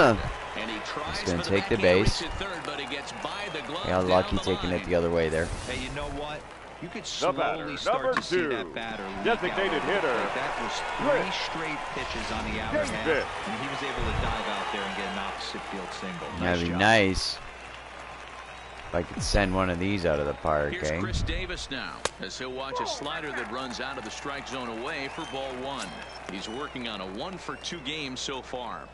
ground. And he tries He's gonna for take the backhand base. reach at third, but he gets by the glove Yeah, down lucky the taking line. it the other way there. Hey, you know what? You could The batter, slowly start number to see 2, that batter leak designated out. hitter, That was 3 straight pitches on the outer half, David. and he was able to dive out there and get an opposite field single. That'd be job. nice if I could send one of these out of the park, Here's eh? Chris Davis now as he'll watch a slider that runs out of the strike zone away for ball 1. He's working on a 1-for-2 game so far.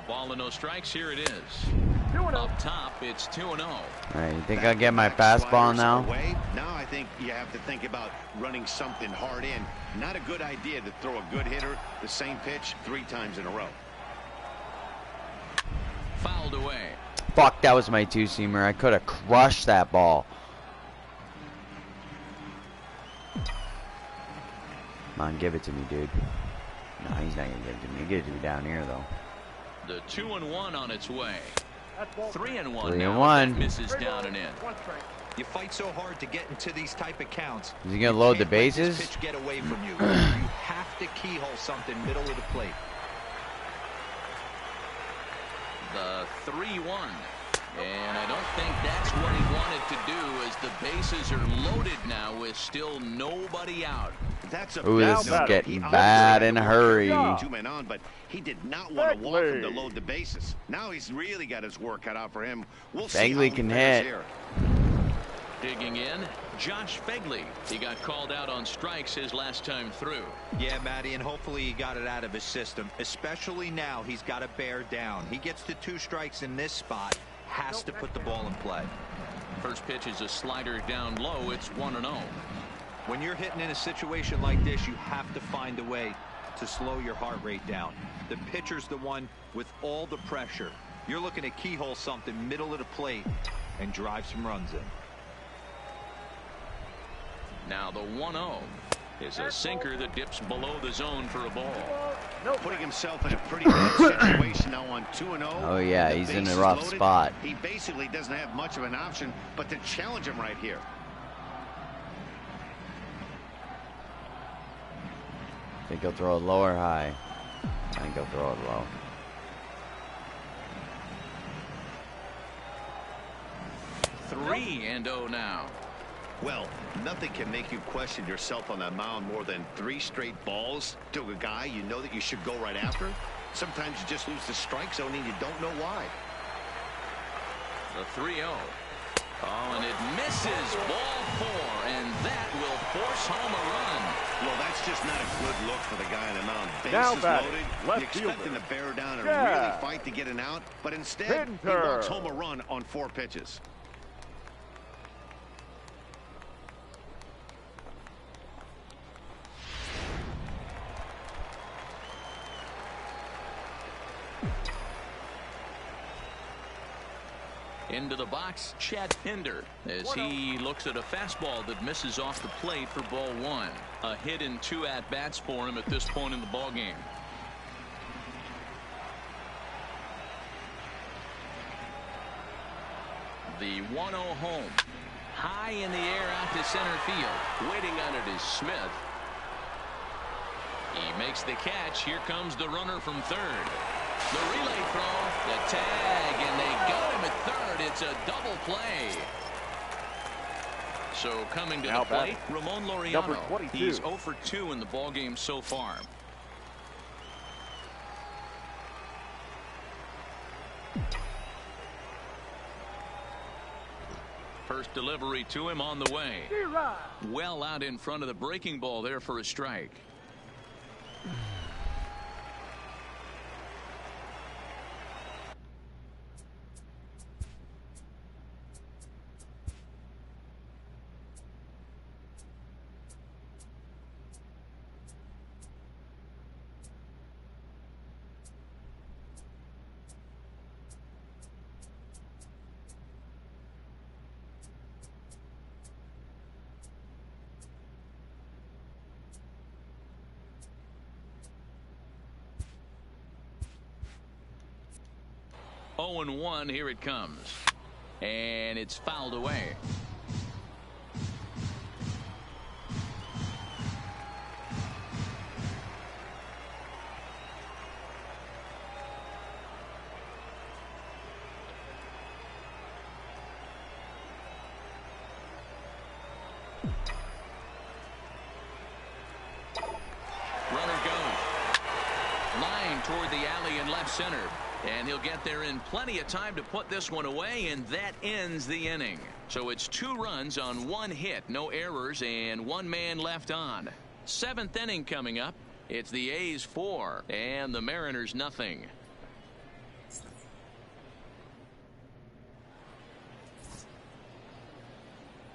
ball and no strikes. Here it is. Up top, it's 2-0. All right, you think I'll get my fastball now? Now I think you have to think about running something hard in. Not a good idea to throw a good hitter the same pitch 3 times in a row. Fouled away. Fuck, that was my 2-seamer. I could have crushed that ball. Come on, give it to me, dude. No, he's not gonna give it to me. He'll give it to me down here, though. The 2-1 on its way. 3-1 3-1. now. Misses down and in. You fight so hard to get into these type of counts. Is he gonna load the bases? Pitch get away from you. You have to keyhole something middle of the plate. The 3-1. And I don't think that's what he wanted to do, as the bases are loaded now with still nobody out. That's a Ooh, this is getting bad in a hurry. 2 men on, but he did not want to walk him to load the bases. Now he's really got his work cut out for him. We'll see how he can fares hit. here. Digging in, Josh Fegley. He got called out on strikes his last time through. Yeah, Matty, and hopefully he got it out of his system. Especially now, he's got to bear down. He gets to 2 strikes in this spot. Has to put the ball in play. First pitch is a slider down low. It's 1-0. When you're hitting in a situation like this, you have to find a way to slow your heart rate down. The pitcher's the one with all the pressure. You're looking to keyhole something middle of the plate and drive some runs in. Now the 1-0 is a sinker that dips below the zone for a ball. Putting himself in a pretty bad situation now on 2-0. Oh yeah, he's in a rough spot. He basically doesn't have much of an option but to challenge him right here. Think he'll throw it low or high? I think he'll throw it low. Three and 0 now. Well, nothing can make you question yourself on that mound more than 3 straight balls to a guy you know that you should go right after. Sometimes you just lose the strike zone and you don't know why. The 3-0. Oh, and it misses. Ball 4, and that will force home a run. Well, that's just not a good look for the guy on the mound. Now Bases batting, loaded. You expect him to bear down and really fight to get an out, but instead he walks home a run on 4 pitches. Into the box, Chad Pinder, as he looks at a fastball that misses off the plate for ball 1. A hit in 2 at-bats for him at this point in the ballgame. The 1-0 home. High in the air out to center field. Waiting on it is Smith. He makes the catch. Here comes the runner from third. The relay throw, the tag, and they got him at third. It's a double play. So coming to the plate, Ramon Laureano. He's 0 for 2 in the ballgame so far. First delivery to him on the way. Well out in front of the breaking ball there for a strike. Oh, and 1, here it comes. And it's fouled away. Runner goes. Line toward the alley in left center. And he'll get there in plenty of time to put this one away, and that ends the inning. So it's 2 runs on 1 hit, no errors, and 1 man left on. 7th inning coming up. It's the A's 4 and the Mariners nothing.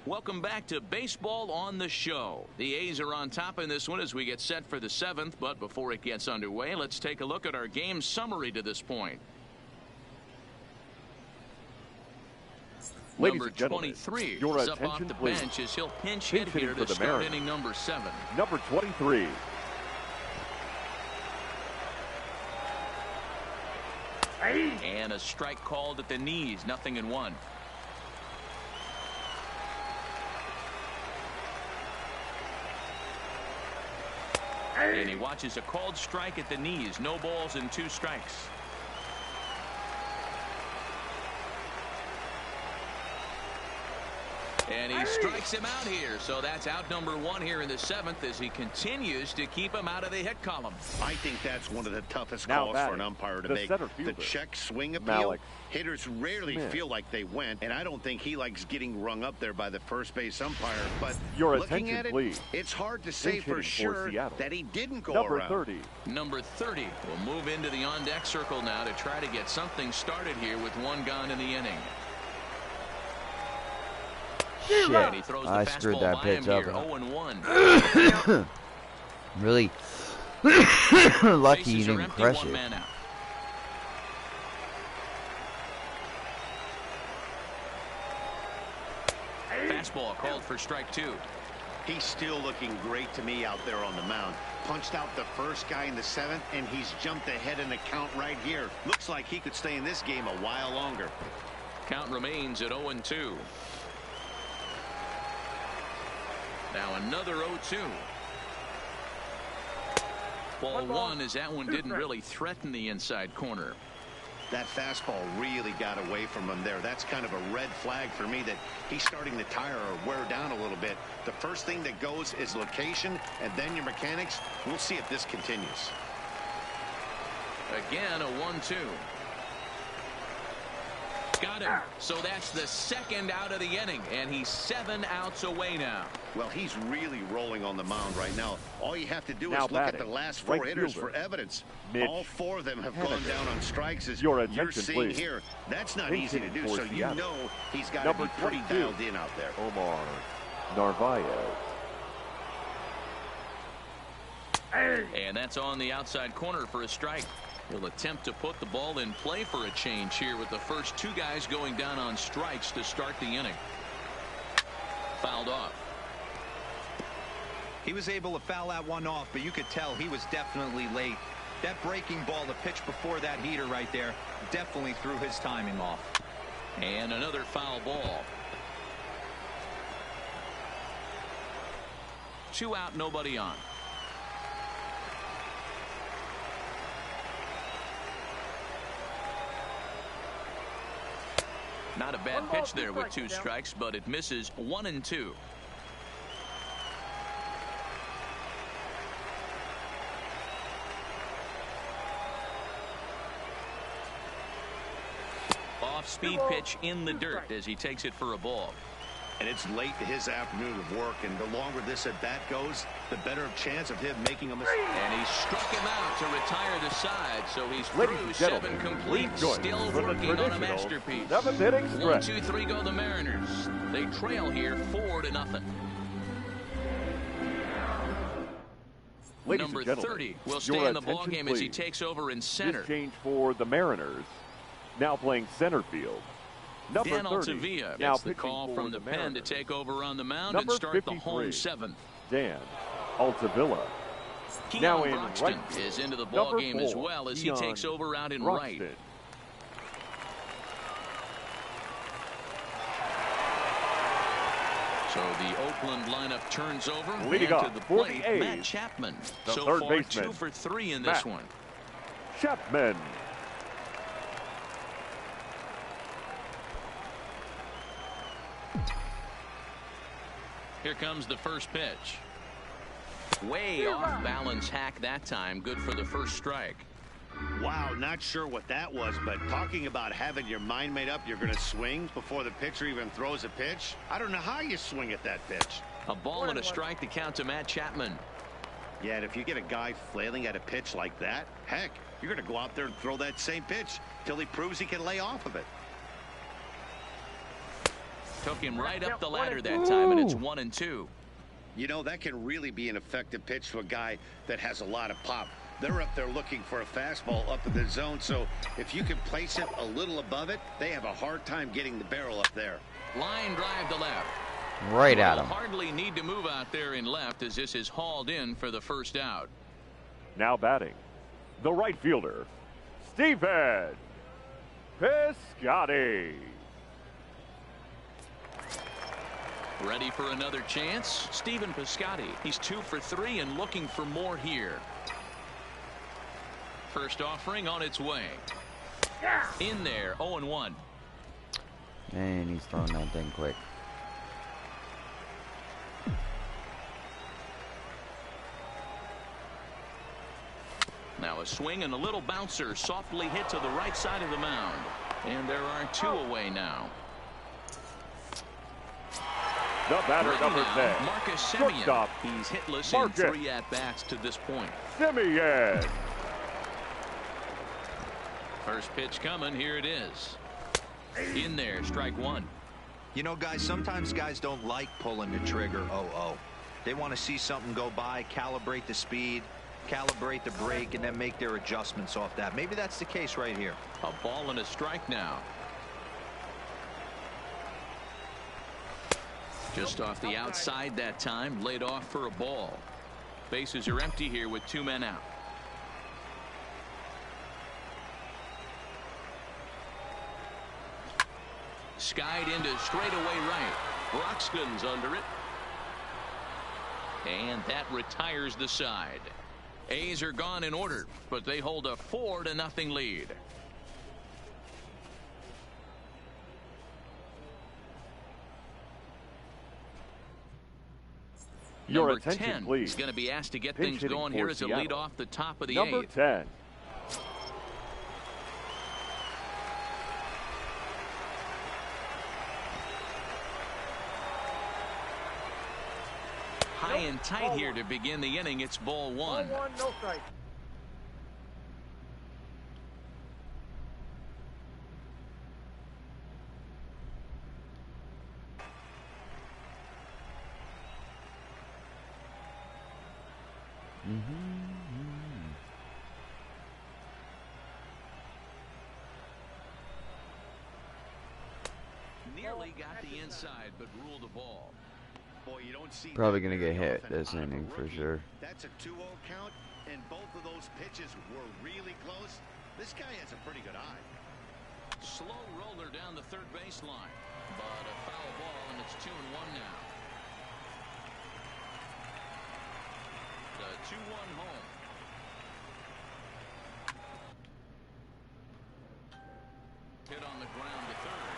Welcome back to Baseball on the Show. The A's are on top in this one as we get set for the 7th, but before it gets underway, let's take a look at our game summary to this point. Ladies Number and gentlemen, 23 your is up off attention, the please. bench as he'll pinch hit here to the start Mariners. inning number 7. Number 23. And a strike called at the knees, 0-1. And he watches a called strike at the knees. No balls and 2 strikes. And he strikes him out here. So that's out number 1 here in the 7th as he continues to keep him out of the hit column. I think that's one of the toughest Now calls for an umpire to the make. center The fielder, check swing appeal. Malik Hitters rarely Smith. feel like they went, and I don't think he likes getting rung up there by the first base umpire. But Your looking attention, at it, please. it's hard to say Pinch for hitting for sure Seattle. that he didn't go Number around. 30. Number 30 will move into the on-deck circle now to try to get something started here with 1 gone in the inning. Shit. And he throws the I screwed fastball that by him pitch here, up. 0-1. Really lucky Bases you are didn't empty, crush 1 it. man out. Fastball called for strike 2. He's still looking great to me out there on the mound. Punched out the first guy in the 7th, and he's jumped ahead in the count right here. Looks like he could stay in this game a while longer. Count remains at 0-2. Now another 0-2. Ball 1 as that one didn't really threaten the inside corner. That fastball really got away from him there. That's kind of a red flag for me that he's starting to tire or wear down a little bit. The first thing that goes is location and then your mechanics. We'll see if this continues. Again, a 1-2. Got him. So that's the 2nd out of the inning, and he's 7 outs away now. Well, he's really rolling on the mound right now. All you have to do Now is look at batting, the last 4 right hitters fielder, for evidence. Mitch All 4 of them have Haniger. gone down on strikes, as Your you're attention, seeing please. here. That's not Pinch easy to hitting do, for so you Seattle. know he's got to Number be pretty 22. dialed in out there. Omar Narvaez. And that's on the outside corner for a strike. He'll attempt to put the ball in play for a change here with the first 2 guys going down on strikes to start the inning. Fouled off. He was able to foul that one off, but you could tell he was definitely late. That breaking ball, the pitch before that heater right there, definitely threw his timing off. And another foul ball. 2 out, nobody on. Not a bad pitch there with 2 strikes, but it misses 1-2. Off-speed pitch in the dirt as he takes it for a ball. And it's late to his afternoon of work, and the longer this at-bat goes, the better chance of him making a mistake. And he struck him out to retire the side, so he's Ladies through and 7 gentlemen, complete, please join still us for the working on a traditional masterpiece. 7th inning 1, stretch. 2, 3 go the Mariners. They trail here 4-0. Ladies Number and gentlemen, 30 will your stay in the attention, ballgame as he please. takes over in center. This change for the Mariners. Now playing center field. Number Dan 30. Altavia Now gets the pitching call for from the pen to Mariners. take over on the mound Number and start the 53. home 7th. Dan Altavilla. Keon Now in Broxton right field. is into the Number ballgame as 4, well as Keon he takes over out in right. Broxton. So the Oakland lineup turns over. Leading and off to the for plate, the A's, Matt Chapman. the So third far, baseman, 2 for 3 in this Matt one. Chapman. Here comes the first pitch. Way off balance hack that time. Good for the first strike. Wow, not sure what that was, but talking about having your mind made up you're going to swing before the pitcher even throws a pitch. I don't know how you swing at that pitch. A ball and a strike to count to Matt Chapman. Yeah, and if you get a guy flailing at a pitch like that, heck, you're going to go out there and throw that same pitch till he proves he can lay off of it. Took him right up the ladder that time, and it's 1-2. You know, that can really be an effective pitch to a guy that has a lot of pop. They're up there looking for a fastball up in the zone, so if you can place it a little above it, they have a hard time getting the barrel up there. Line drive to left. Right at him. Hardly need to move out there in left as this is hauled in for the first out. Now batting, the right fielder, Stephen Piscotty. Ready for another chance? Stephen Piscotty. He's 2 for 3 and looking for more here. First offering on its way. In there, 0-1. And he's throwing that thing quick. Now a swing and a little bouncer softly hit to the right side of the mound. And there are 2 away now. The batter, number 10. Marcus Semien. Shortstop, He's hitless Marcus in 3 at-bats to this point. Semien. First pitch coming. Here it is. In there, strike 1. You know, guys, sometimes guys don't like pulling the trigger 0-0. They want to see something go by, calibrate the speed, calibrate the brake, and then make their adjustments off that. Maybe that's the case right here. A ball and a strike now. Just off the outside that time, laid off for a ball. Bases are empty here with 2 men out. Skied into straightaway right. Broxton's under it. And that retires the side. A's are gone in order, but they hold a 4-0 lead. Your Number attention, 10 please. is going to be asked to get Pinch things going hitting here for as a Seattle. lead off the top of the Number 8th. 10. High and tight here to begin the inning. It's ball 1. Ball 1, no strike. Nearly got the inside, but ruled the ball. Boy, you don't see Probably that gonna very get hit often this out of a inning for rookie. sure. That's a 2-0 count, and both of those pitches were really close. This guy has a pretty good eye. Slow roller down the third baseline, but a foul ball, and it's 2-1 now. The 2-1 home. Hit on the ground to third.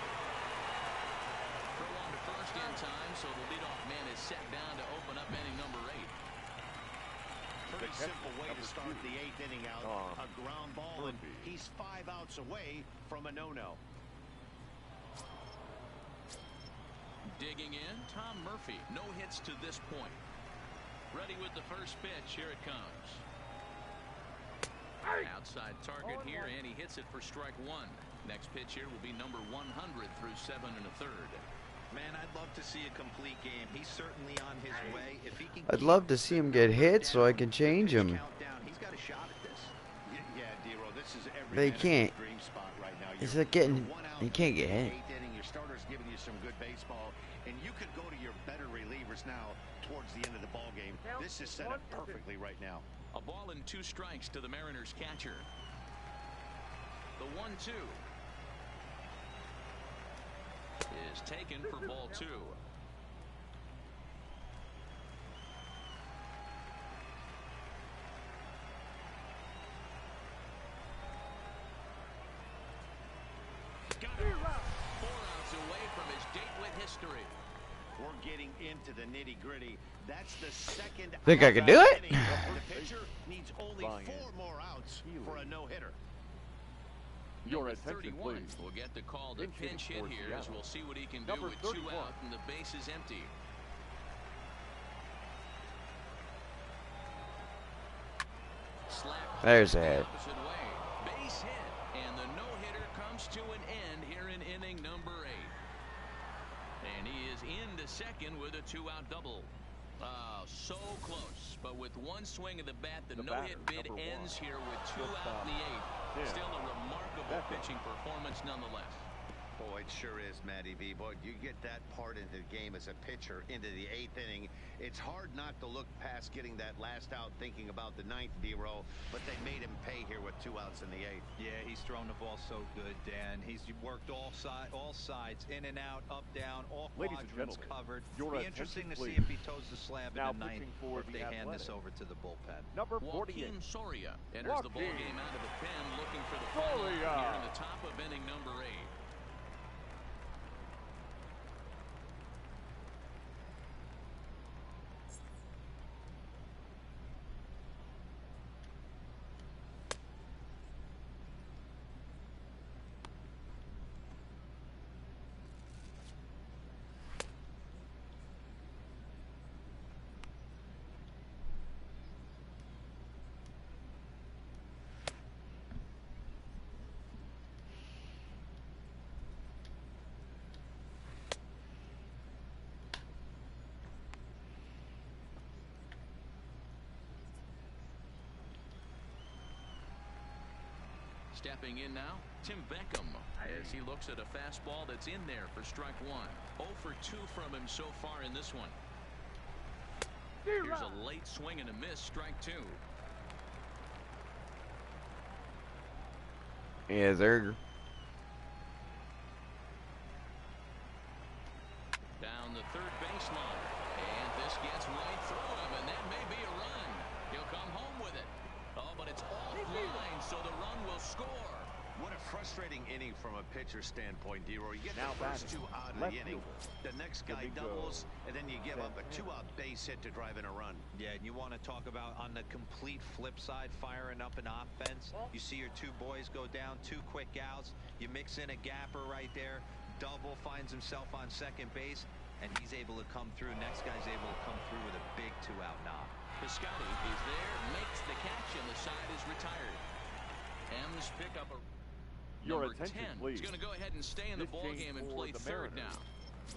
Throw on to first in time, so the leadoff man is set down to open up inning number 8. Pretty simple way to start the 8th inning out. A ground ball, and he's 5 outs away from a no-no. Digging in, Tom Murphy. No hits to this point. Ready with the first pitch. Here it comes. Outside target here, and he hits it for strike 1. Next pitch here will be number 100 through 7 1/3. Man, I'd love to see a complete game. He's certainly on his way. If he can I'd love to see him get hit so I can change him. He's got a shot at this. Yeah, D-Row, this is every They man's can't. dream spot right now. It's You're like getting. 1 out You can't get in the hit. 8th inning. Your starter's giving you some good baseball, and you could go to your better relievers now towards the end of the ball game. This is set up perfectly right now. A ball and 2 strikes to the Mariners catcher. The 1-2 is taken for ball 2. Got him. 4 outs away from his date with history. We're getting into the nitty-gritty. That's the second. Think I can do it? inning. The pitcher needs only 4 more outs for a no-hitter. Your Number attention, 31 please. will get the call to Pinch hitting pinch hit for here as Seattle. we'll see what he can do Number with 2 31. out and the base is empty. Slap There's a the hit. opposite way. Base hit, and the no-hitter comes to an end here in inning number 8. And taken with a 2-out double. So close, but with one swing of the bat, the no-hit bid ends here with 2 out in the 8th. Still a remarkable pitching performance nonetheless. Boy, it sure is, Matty V. Boy, you get that part into the game as a pitcher into the 8th inning. It's hard not to look past getting that last out, thinking about the 9th, D-Row, but they made him pay here with 2 outs in the 8th. Yeah, he's thrown the ball so good, Dan. He's worked all sides, in and out, up, down, all quadrants covered. It'll be interesting to see if he toes the slab in the 9th or if they hand this over to the bullpen. Number 48. Joaquin Soria enters the ball game out of the pen, looking for the follow here in the top of inning number 8. Stepping in now, Tim Beckham, as he looks at a fastball that's in there for strike 1. 0 for 2 from him so far in this one. Here's a late swing and a miss, strike 2. Yes, sir. Down the third baseline, and this gets right through him, and that may be a run. He'll come home with it. Oh, but it's offline, so the run will score. What a frustrating inning from a pitcher standpoint, D-Roy. You get the first 2 out of the inning. The next guy doubles, and then you give up a 2-out base hit to drive in a run. Yeah, and you want to talk about on the complete flip side, firing up an offense. You see your 2 boys go down, 2 quick outs. You mix in a gapper right there. Double finds himself on second base, and he's able to come through. Next guy's able to come through with a big 2-out knock. Piscotty is there, makes the catch, and the side is retired. M's pick up a number 10. He's going to go ahead and stay in the ball game and play third now.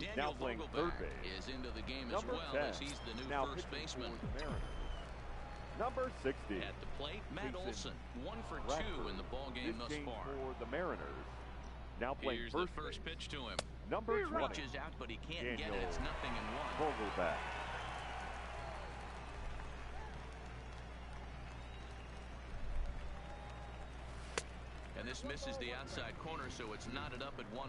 Daniel Vogelbach is into the game as well, as he's the new first baseman. Number 60. At the plate, Matt Olson, 1 for 2 in the ball game thus far. For the Mariners. Now playing Here's first the first base. pitch to him. Number 20. Reaches out, but he can't get it. It's 0-1. Vogelbach. And this misses the outside corner, so it's knotted up at 1-1.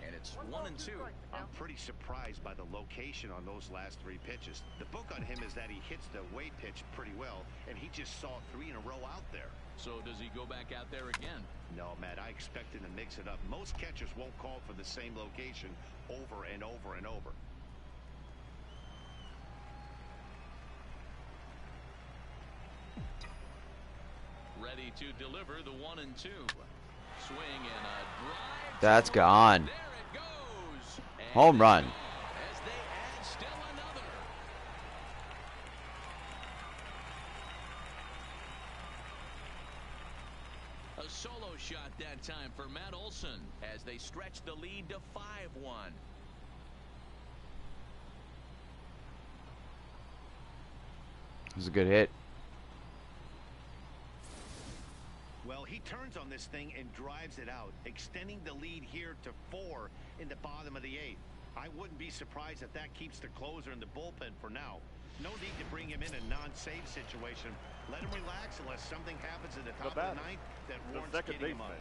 And it's 1-2. I'm pretty surprised by the location on those last 3 pitches. The book on him is that he hits the away pitch pretty well, and he just saw 3 in a row out there. So does he go back out there again? No, Matt, I expect him to mix it up. Most catchers won't call for the same location over and over and over. Ready to deliver the 1-2. Swing and a drive. That's gone. There it goes. And home run. As they add still another. A solo shot that time for Matt Olson as they stretch the lead to 5-1. It was a good hit. Well, he turns on this thing and drives it out, extending the lead here to 4 in the bottom of the 8th. I wouldn't be surprised if that keeps the closer in the bullpen for now. No need to bring him in a non-save situation. Let him relax unless something happens at the top of the 9th that warrants getting him up.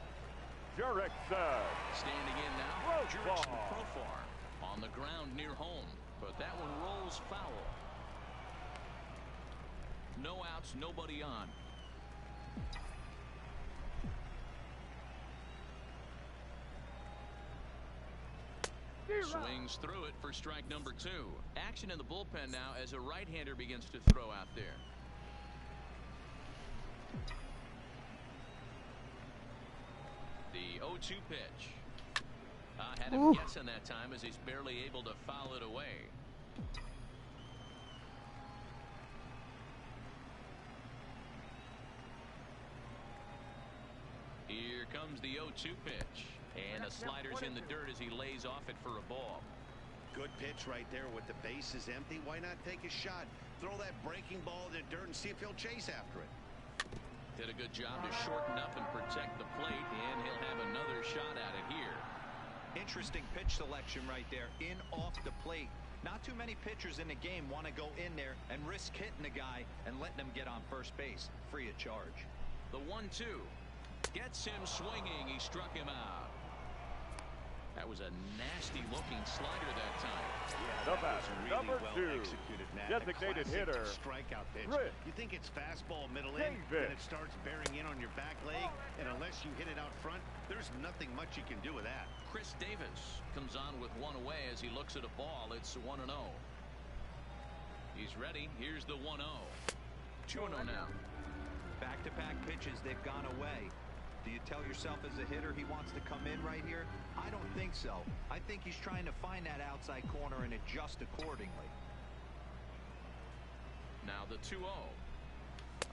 Jurickson. Standing in now, Jurickson Profar on the ground near home, but that one rolls foul. No outs, nobody on. Swings through it for strike number 2. Action in the bullpen now as a right-hander begins to throw out there. The 0-2 pitch. Had him guessing that time as he's barely able to foul it away. 0-2 pitch. And a slider's in the dirt as he lays off it for a ball. Good pitch right there with the bases empty. Why not take a shot? Throw that breaking ball in the dirt and see if he'll chase after it. Did a good job to shorten up and protect the plate, and he'll have another shot at it here. Interesting pitch selection right there. In off the plate. Not too many pitchers in the game want to go in there and risk hitting the guy and letting him get on first base free of charge. The 1-2 gets him swinging. He struck him out. That was a nasty looking slider that time. Yeah, the batter, really number well 2, executed, Matt. designated hitter, Strikeout pitch. Chris You think it's fastball middle in, and it starts bearing in on your back leg, and unless you hit it out front, there's nothing much you can do with that. Chris Davis comes on with one away as he looks at a ball. It's 1-0. He's ready. Here's the 1-0. 2-0 now. Back-to-back pitches, they've gone away. Do you tell yourself as a hitter he wants to come in right here? I don't think so. I think he's trying to find that outside corner and adjust accordingly. Now the 2-0.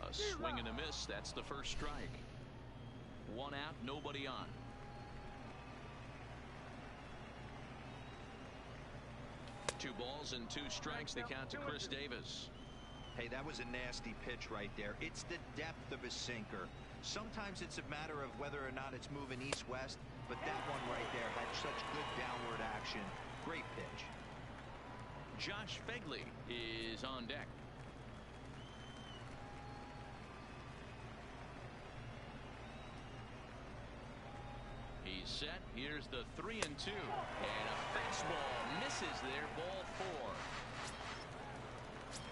A swing and a miss. That's the first strike. 1 out, nobody on. Two balls and 2 strikes. The count to Chris Davis. Hey, that was a nasty pitch right there. It's the depth of his sinker. Sometimes it's a matter of whether or not it's moving east-west, but that one right there had such good downward action. Great pitch. Josh Fegley is on deck. He's set. Here's the 3-2. And a fastball misses there. Ball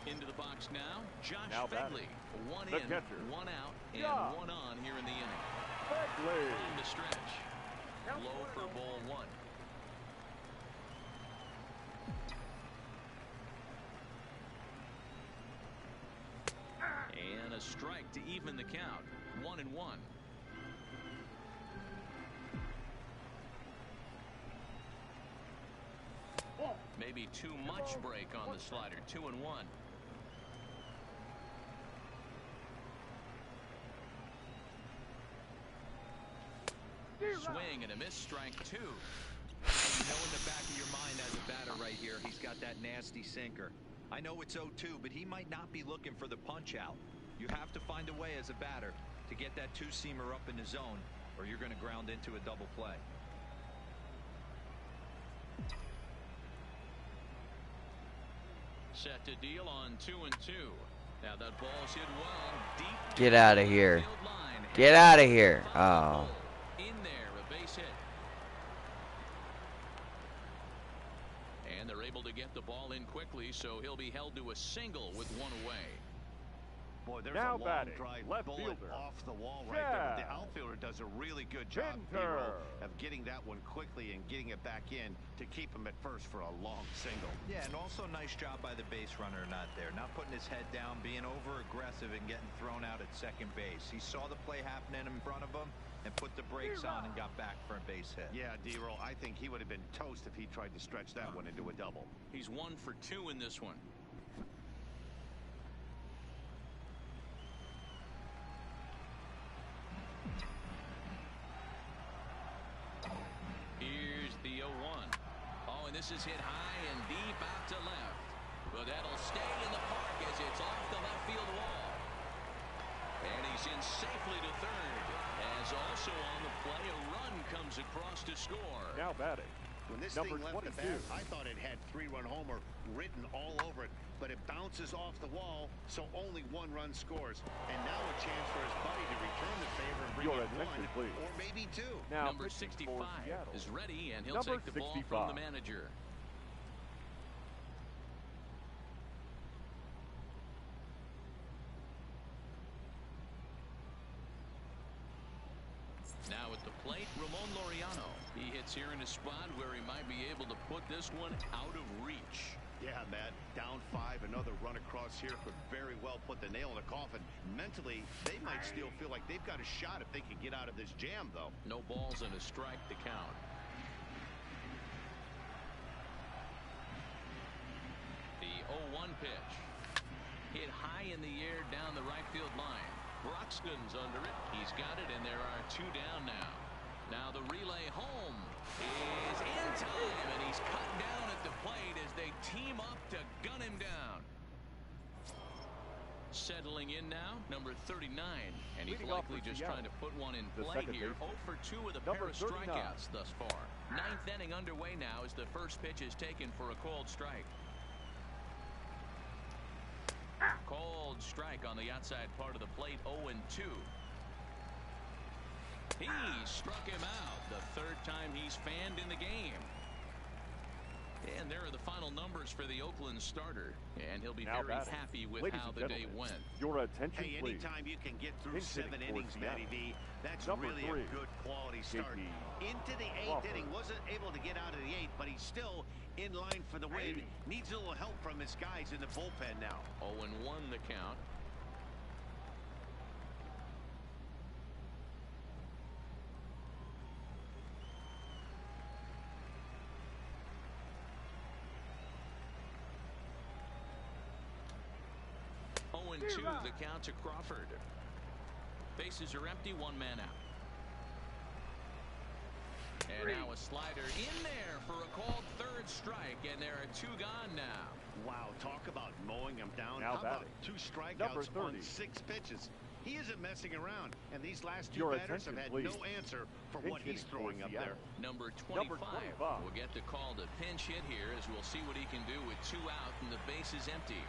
4. Into the box now. Josh Fegley. 1 in, catcher. 1 out, and Yeah. 1 on here in the inning. Fegley. In the stretch. Low for ball 1. And a strike to even the count. 1-1. Maybe too much break on the slider. 2-1. Swing and a miss. Strike 2. You know in the back of your mind as a batter right here, he's got that nasty sinker. I know it's 0-2, but he might not be looking for the punch out. You have to find a way as a batter to get that 2-seamer up in the zone, or you're going to ground into a double play. Set to deal on 2-2. Now that ball's hit well deep. Get out of here. Get out of here. Oh. In there, a base hit. And they're able to get the ball in quickly, so he'll be held to a single with 1 away. Boy, there's Now a long batting, dry left bullet fielder. off the wall right there. But the Yeah. outfielder does a really good job Pinter. of getting that one quickly and getting it back in to keep him at first for a long single. Yeah, and also nice job by the base runner not there. Not putting his head down, being over-aggressive and getting thrown out at second base. He saw the play happening in front of him and put the brakes on and got back for a base hit. Yeah, D-Roll, I think he would have been toast if he tried to stretch that one into a double. He's 1 for 2 in this one. Here's the 0-1. Oh, and this is hit high and deep out to left. But that'll stay in the park as it's off the left field wall. And he's in safely to third. As also on the play, a run comes across to score. Now batting, When this number thing left 22. the bat, I thought it had 3-run homer written all over it, but it bounces off the wall, so only 1 run scores. And now a chance for his buddy to return the favor and bring Your in attention, 1 please. or maybe 2. Now Number pitching 65 for Seattle. is ready, and he'll Number take the ball from 65. the manager. Now at the plate, Ramon Laureano. He hits here in a spot where he might be able to put this one out of reach. Yeah, Matt, down 5, another run across here could very well put the nail in the coffin. Mentally, they might still feel like they've got a shot if they can get out of this jam, though. No balls and a strike to count. The 0-1 pitch. Hit high in the air down the right field line. Broxton's under it. He's got it, and there are 2 down now. Now the relay home is in time, and he's cut down at the plate as they team up to gun him down. Settling in now, number 39, and he's likely just trying to put one in play here. 0 for 2 with a pair of strikeouts thus far. Ninth inning underway now as the first pitch is taken for a called strike. Called strike on the outside part of the plate. 0-2. He struck him out the third time he's fanned in the game. And there are the final numbers for the Oakland starter, and he'll be very happy with how the day went. Your attention, hey, please. anytime you can get through 7 innings, Matty V, that's really a good quality start. Into the 8th inning, wasn't able to get out of the 8th, but he's still in line for the win. Needs a little help from his guys in the bullpen now. 0-1 the count. And 2 the count to Crawford. Bases are empty, 1 man out. And now a slider in there for a called third strike, and there are 2 gone now. Wow, talk about mowing him down. How about 2 strikeouts on 6 pitches? He isn't messing around, and these last 2 batters have had no answer for what he's throwing up there. Number 25 will get the call to pinch hit here, as we'll see what he can do with 2 out and the base is empty.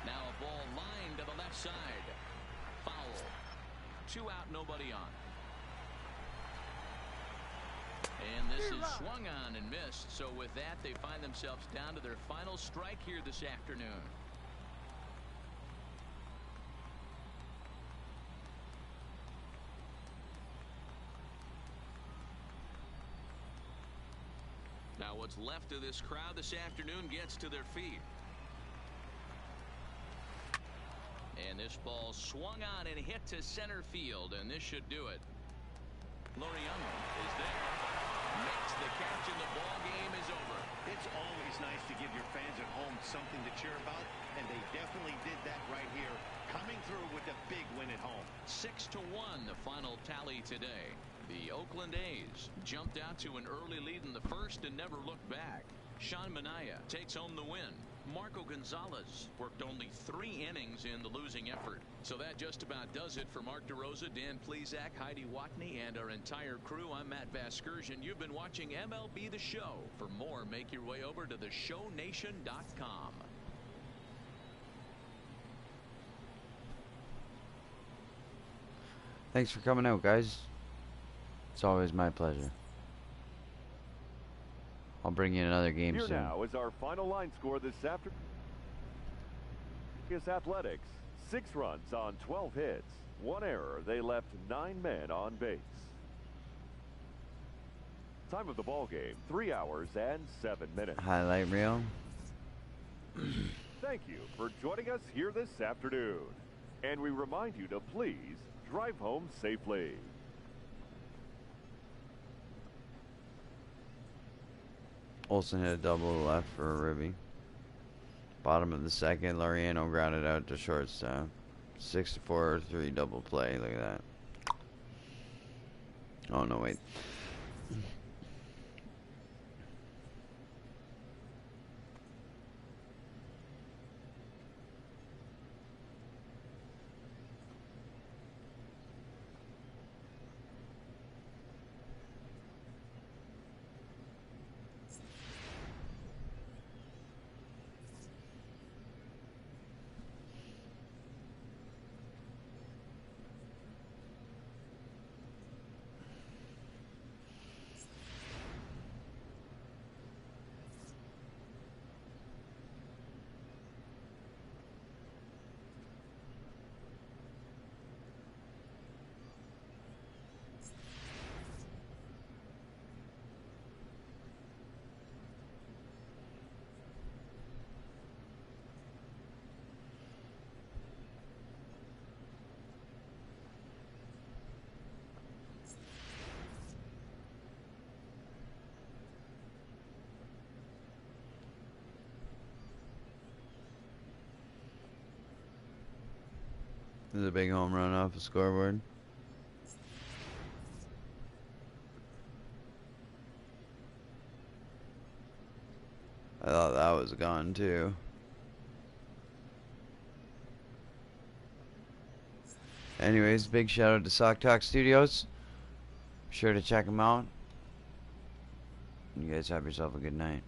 Now a ball lined to the left side. Foul. 2 out, nobody on. And this is swung on and missed. So with that, they find themselves down to their final strike here this afternoon. Now what's left of this crowd this afternoon gets to their feet. And this ball swung on and hit to center field, and this should do it. Loriano is there. Makes the catch, and the ball game is over. It's always nice to give your fans at home something to cheer about, and they definitely did that right here, coming through with a big win at home. 6-1 the final tally today. The Oakland A's jumped out to an early lead in the first and never looked back. Sean Manaea takes home the win. Marco Gonzalez worked only 3 innings in the losing effort. So that just about does it for Mark DeRosa, Dan Plesac, Heidi Watney, and our entire crew. I'm Matt Vasgersian. You've been watching MLB The Show. For more, make your way over to theshownation.com. Thanks for coming out, guys. It's always my pleasure. I'll bring you another game Here soon. now is our final line score this afternoon. Athletics, 6 runs on 12 hits, 1 error. They left 9 men on base. Time of the ball game, 3 hours and 7 minutes. Highlight reel. Thank you for joining us here this afternoon. And we remind you to please drive home safely. Olsen hit a double left for a ribby. Bottom of the second, Loriano grounded out to shortstop. 6-4, 3 double play. Look at that. Oh no, wait. This is a big home run off the scoreboard. I thought that was gone too. Anyways, big shout out to Sock Talk Studios. Be sure to check them out. You guys have yourself a good night.